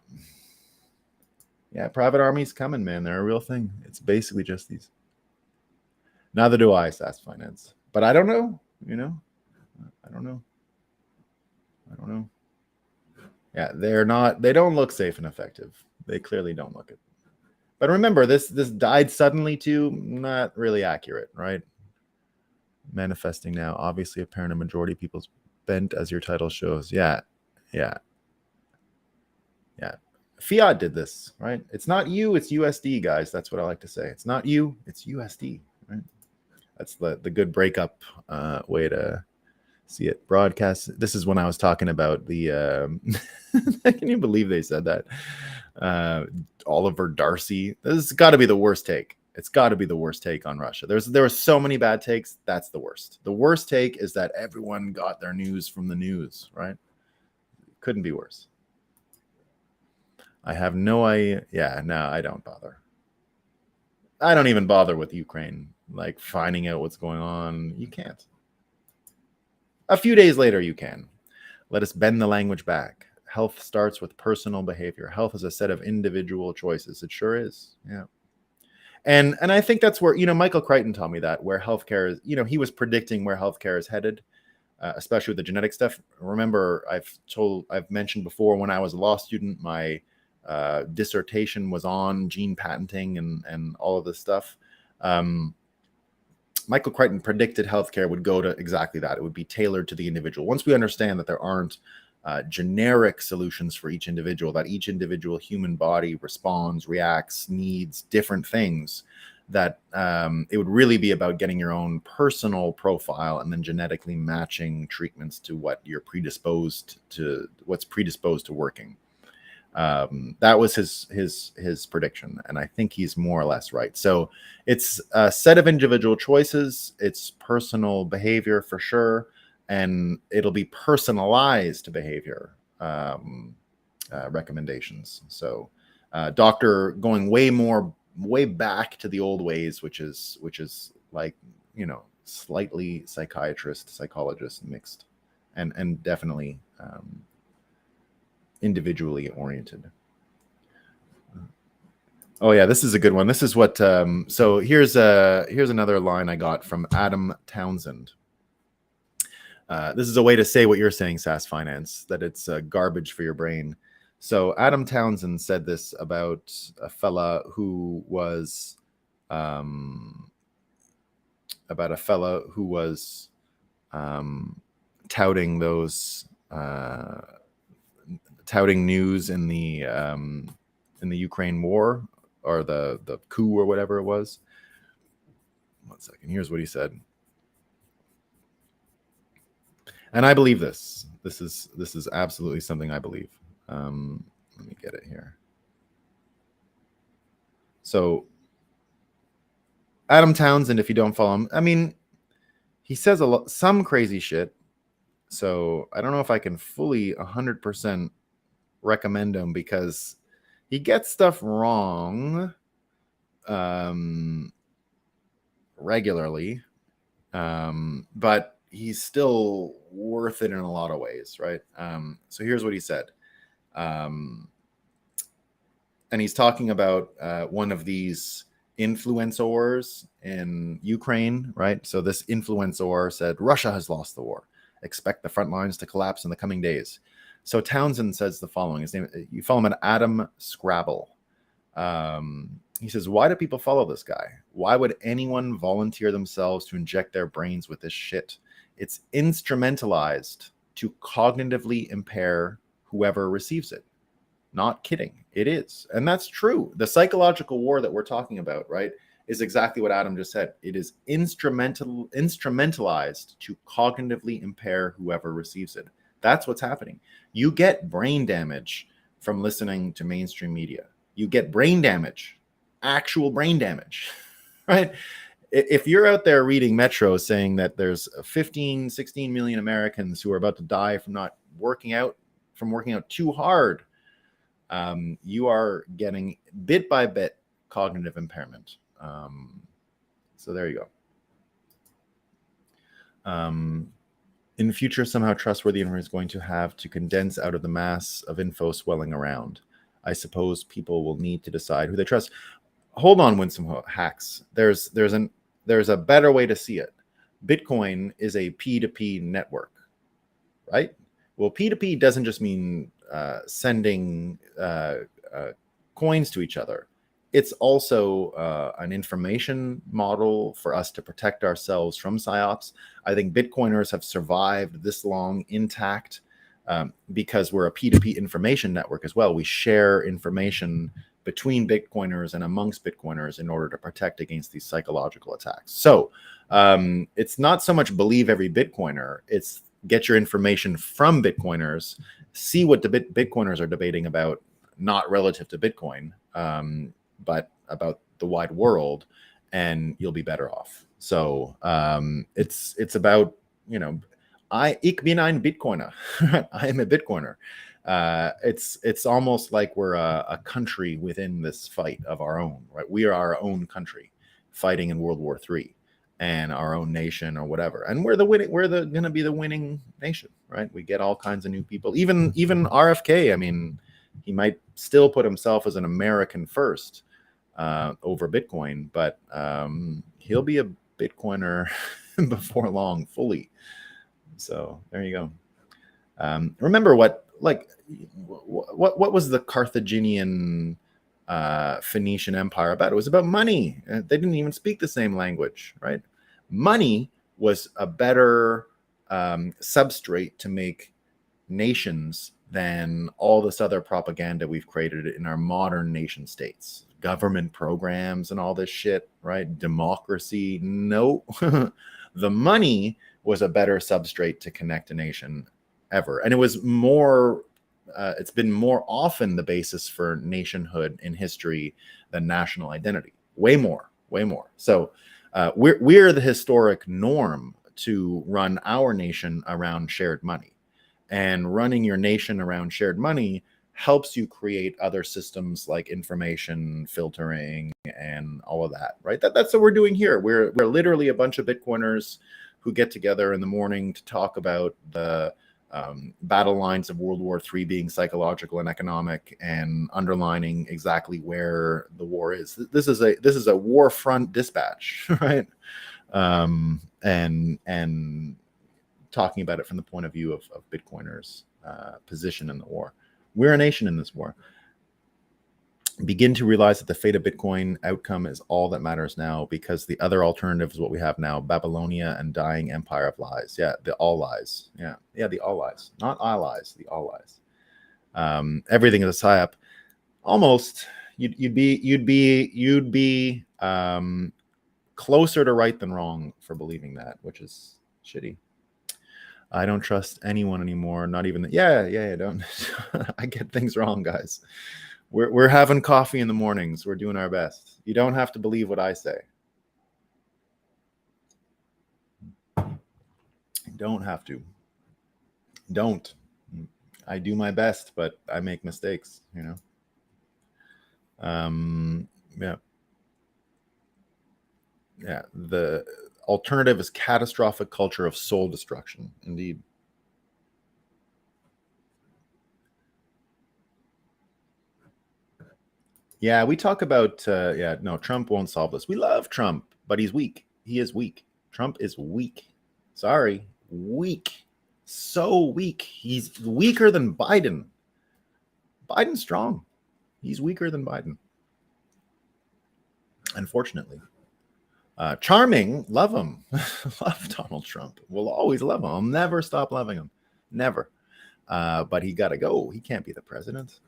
Yeah, private armies coming, man. They're a real thing. It's basically just these. Neither do I, SAS Finance. But I don't know. You know, I don't know. Yeah, they don't look safe and effective. They clearly don't look it. But remember, this died suddenly too, not really accurate, right? Manifesting now, obviously apparent a majority of people's bent, as your title shows. Yeah. Fiat did this, right? It's not you, it's USD, guys. That's what I like to say. It's not you, it's USD, right? That's the good breakup way to see it. Broadcast. This is when I was talking about the. Can you believe they said that? Oliver Darcy. This has got to be the worst take. It's got to be the worst take on Russia. There were so many bad takes. That's the worst. The worst take is that everyone got their news from the news, right? Couldn't be worse. I have no idea. Yeah, no, I don't bother. I don't even bother with Ukraine, like finding out what's going on. You can't. A few days later, you can. Let us bend the language back. Health starts with personal behavior. Health is a set of individual choices. It sure is. Yeah. And I think that's where, Michael Crichton taught me that, where healthcare is, he was predicting where healthcare is headed, especially with the genetic stuff. Remember, I've mentioned before, when I was a law student, my dissertation was on gene patenting and all of this stuff. Michael Crichton predicted healthcare would go to exactly that. It would be tailored to the individual. Once we understand that there aren't generic solutions for each individual, that each individual human body responds, reacts, needs different things, that it would really be about getting your own personal profile and then genetically matching treatments to what's predisposed to working. That was his prediction, and I think he's more or less right. So it's a set of individual choices, it's personal behavior for sure, and it'll be personalized behavior recommendations. So doctor going way back to the old ways, which is like, slightly psychologist mixed, and definitely individually oriented. Oh yeah, this is a good one. This is what so here's another line I got from Adam Townsend. This is a way to say what you're saying, SAS Finance, that it's garbage for your brain. So Adam Townsend said this about a fella who was touting those touting news in the Ukraine war, or the coup, or whatever it was. 1 second. Here's what he said. And I believe this. This is absolutely something I believe. Let me get it here. So Adam Townsend, if you don't follow him, I mean, he says some crazy shit. So I don't know if I can fully 100% recommend him, because he gets stuff wrong regularly, but he's still worth it in a lot of ways, right? So here's what he said. And he's talking about one of these influencers in Ukraine, right? So this influencer said, Russia has lost the war. Expect the front lines to collapse in the coming days. So Townsend says the following. His name, you follow him at Adam Scrabble. He says, why do people follow this guy? Why would anyone volunteer themselves to inject their brains with this shit? It's instrumentalized to cognitively impair whoever receives it. Not kidding. It is. And that's true. The psychological war that we're talking about, right, is exactly what Adam just said. It is instrumentalized to cognitively impair whoever receives it. That's what's happening. You get brain damage from listening to mainstream media. You get brain damage, actual brain damage, right? If you're out there reading Metro saying that there's 15, 16 million Americans who are about to die from not working out too hard, you are getting bit by bit cognitive impairment. So there you go. In the future, somehow trustworthy information is going to have to condense out of the mass of info swelling around. I suppose people will need to decide who they trust. Hold on, Winsome Hacks. There's a better way to see it. Bitcoin is a P2P network, right? Well, P2P doesn't just mean sending coins to each other. It's also an information model for us to protect ourselves from psyops. I think Bitcoiners have survived this long intact because we're a P2P information network as well. We share information between Bitcoiners and amongst Bitcoiners in order to protect against these psychological attacks. So it's not so much believe every Bitcoiner, it's get your information from Bitcoiners, see what the Bitcoiners are debating about, not relative to Bitcoin, but about the wide world, and you'll be better off. So it's about, ich bin ein Bitcoiner. I am a Bitcoiner. It's almost like we're a country within this fight of our own, right? We are our own country fighting in World War III. and our own nation or whatever. And we're going to be the winning nation, right? We get all kinds of new people. Even RFK, I mean, he might still put himself as an American first over Bitcoin, but he'll be a Bitcoiner before long, fully. So there you go. Remember what was the Carthaginian Phoenician Empire about? It was about money. They didn't even speak the same language, right? Money was a better substrate to make nations than all this other propaganda we've created in our modern nation states. Government programs and all this shit, right? Democracy. No. The money was a better substrate to connect a nation ever. And it was more, it's been more often the basis for nationhood in history than national identity. Way more. So we're the historic norm to run our nation around shared money. And running your nation around shared money helps you create other systems like information filtering and all of that, right? That's what we're doing here. We're literally a bunch of Bitcoiners who get together in the morning to talk about the battle lines of World War III being psychological and economic, and underlining exactly where the war is. This is a war front dispatch, right? And talking about it from the point of view of Bitcoiners' position in the war. We're a nation in this war. Begin to realize that the fate of Bitcoin outcome is all that matters now, because the other alternative is what we have now: Babylonia and dying empire of lies. Yeah, the all lies. Yeah, the all lies, not allies. The all lies. Everything is a psyop. Almost, you'd be closer to right than wrong for believing that, which is shitty. I don't trust anyone anymore. Not even don't. I get things wrong, guys. We're having coffee in the mornings. We're doing our best. You don't have to believe what I say. You don't have to. Don't. I do my best, but I make mistakes, you know. Yeah. The alternative is catastrophic culture of soul destruction. Indeed. Yeah, we talk about, Trump won't solve this. We love Trump, but he's weak. He is weak. Trump is weak. Sorry, weak. So weak. He's weaker than Biden. Biden's strong. He's weaker than Biden. Unfortunately. Charming, love him. Love Donald Trump. We'll always love him. I'll never stop loving him. Never. But he got to go. He can't be the president.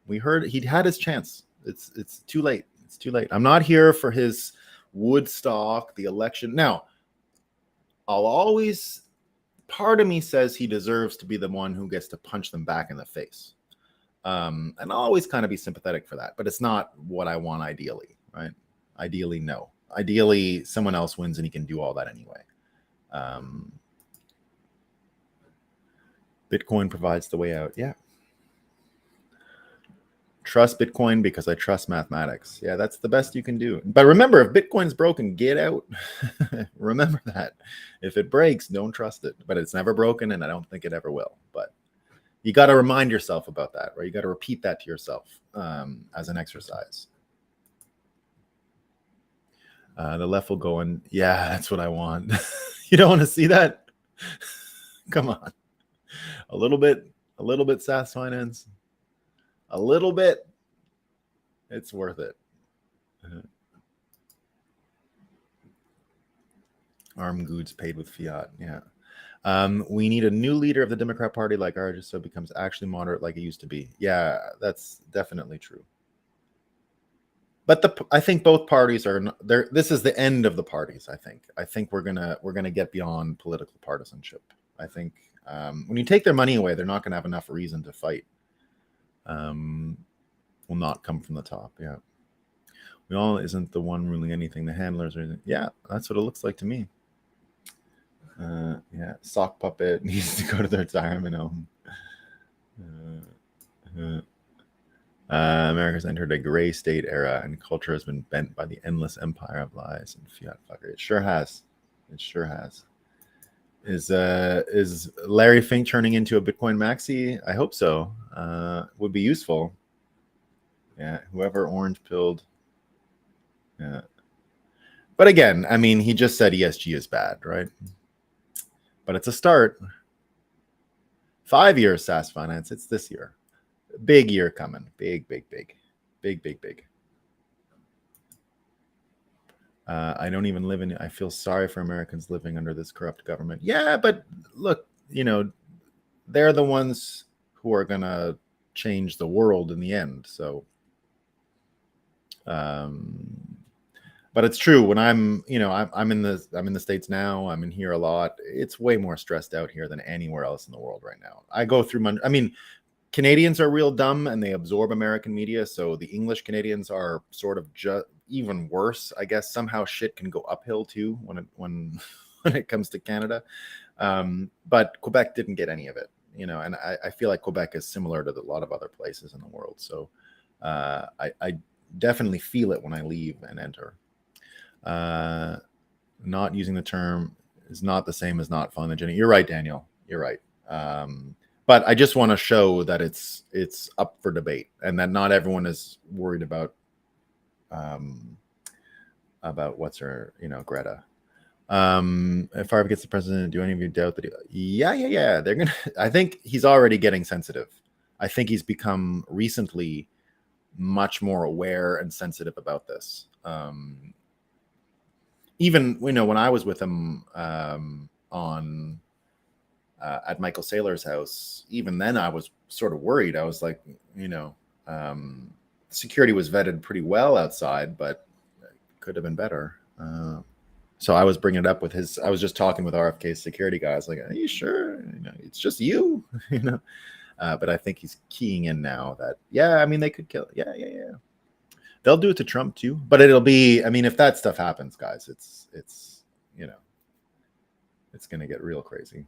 We heard he'd had his chance. It's too late. It's too late. I'm not here for his Woodstock, the election. Now, part of me says he deserves to be the one who gets to punch them back in the face. And I'll always kind of be sympathetic for that, but it's not what I want ideally, right? Ideally, no. Ideally, someone else wins and he can do all that anyway. Bitcoin provides the way out. Yeah. Trust Bitcoin because I trust mathematics. Yeah, that's the best you can do. But remember, if Bitcoin's broken, get out. Remember that. If it breaks, don't trust it. But it's never broken, and I don't think it ever will. But you got to remind yourself about that, right? You got to repeat that to yourself as an exercise. The left will go and, yeah, that's what I want. You don't want to see that? Come on. A little bit SaaS finance. A little bit. It's worth it. Armed goods paid with fiat. Yeah. We need a new leader of the Democrat Party like ours, just so it becomes actually moderate like it used to be. Yeah, that's definitely true. But I think both parties are there. This is the end of the parties. I think we're gonna get beyond political partisanship. I think when you take their money away, they're not gonna have enough reason to fight. Will not come from the top. Yeah, we all isn't the one ruling anything. The handlers are. Yeah, that's what it looks like to me. Yeah, sock puppet needs to go to the retirement home. America's entered a gray state era, and culture has been bent by the endless empire of lies and fiat fuckery. It sure has. It sure has. Is Larry Fink turning into a Bitcoin maxi? I hope so. Would be useful. Yeah, whoever orange pilled. Yeah. But again, I mean, he just said ESG is bad, right? But it's a start. 5 years SaaS finance. It's this year. Big year coming. Big. I don't even live in. I feel sorry for Americans living under this corrupt government. Yeah, but look, they're the ones who are gonna change the world in the end. So, but it's true. When I'm in the States now. I'm in here a lot. It's way more stressed out here than anywhere else in the world right now. I go through I mean, Canadians are real dumb and they absorb American media. So the English Canadians are sort of just even worse. I guess somehow shit can go uphill too when it comes to Canada. But Quebec didn't get any of it, and I feel like Quebec is similar to a lot of other places in the world. So I definitely feel it when I leave and enter. Not using the term is not the same as not following the agenda. You're right, Daniel. You're right. But I just want to show that it's up for debate and that not everyone is worried about what's her, Greta. If Harvard gets the president, do any of you doubt that? Yeah. They're gonna. I think he's already getting sensitive. I think he's become recently much more aware and sensitive about this. Even when I was with him on. At Michael Saylor's house, even then I was sort of worried. I was like, security was vetted pretty well outside, but it could have been better. So I was bringing it up with I was just talking with RFK's security guys, like, are you sure? It's just you, but I think he's keying in now that, yeah, I mean, they could kill. Yeah. They'll do it to Trump too, but it'll be, I mean, if that stuff happens, guys, it's going to get real crazy.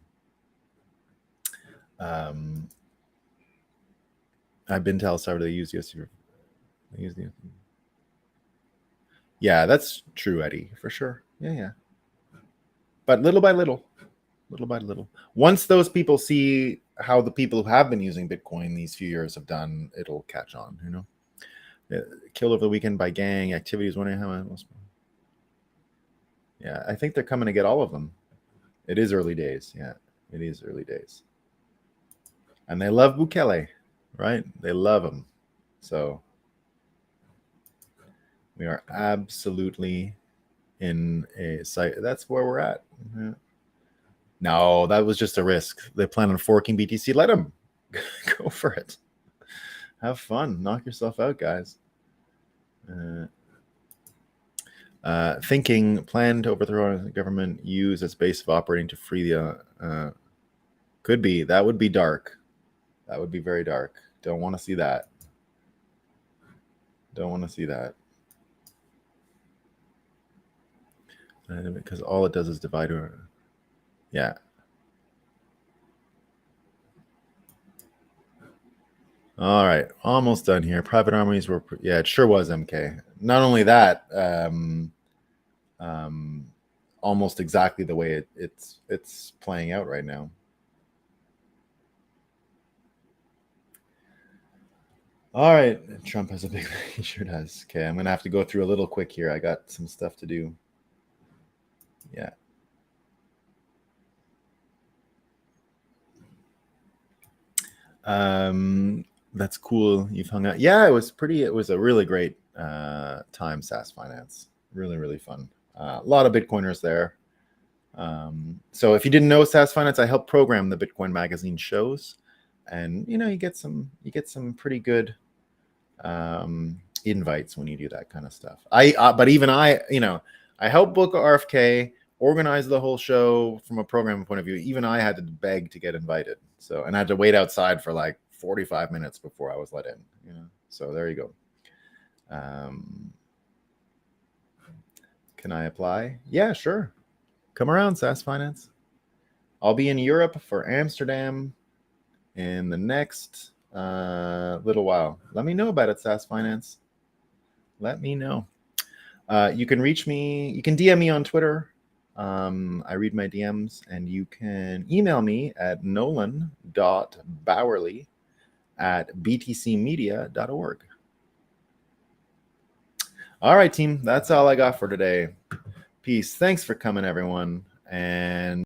I've been to El Salvador. They use the. Yeah, that's true, Eddie, for sure. Yeah. But little by little. Once those people see how the people who have been using Bitcoin these few years have done, it'll catch on. Killed over the weekend by gang activities. Wondering how it was. Yeah, I think they're coming to get all of them. It is early days. Yeah, it is early days. And they love Bukele, right? They love him. So we are absolutely in a site. That's where we're at. Mm-hmm. No, that was just a risk. They plan on forking BTC. Let them go for it. Have fun. Knock yourself out, guys. Thinking plan to overthrow the government, use as base of operating to free the. Could be. That would be dark. That would be very dark. Don't want to see that. Because all it does is divide her. Yeah. All right. Almost done here. Private armies were. Yeah, it sure was, MK. Not only that, almost exactly the way it's playing out right now. All right, Trump has a big. He sure does. Okay, I'm gonna have to go through a little quick here. I got some stuff to do. Yeah. That's cool. You've hung out. Yeah, it was a really great time. SaaS Finance, really fun. A lot of Bitcoiners there. So if you didn't know SaaS Finance, I help program the Bitcoin Magazine shows, and you get some pretty good invites when you do that kind of stuff. But even I help book RFK, organize the whole show from a programming point of view. Even I had to beg to get invited, and I had to wait outside for like 45 minutes before I was let in. So there you go. Can I apply? Yeah, sure. Come around, SaaS Finance. I'll be in Europe for Amsterdam in the next little while. Let me know about it, SAS Finance. Let me know. You can reach me. You can DM me on Twitter. I read my DMs, and you can email me at nolan.bowerly@btcmedia.org. All right, team. That's all I got for today. Peace. Thanks for coming, everyone. And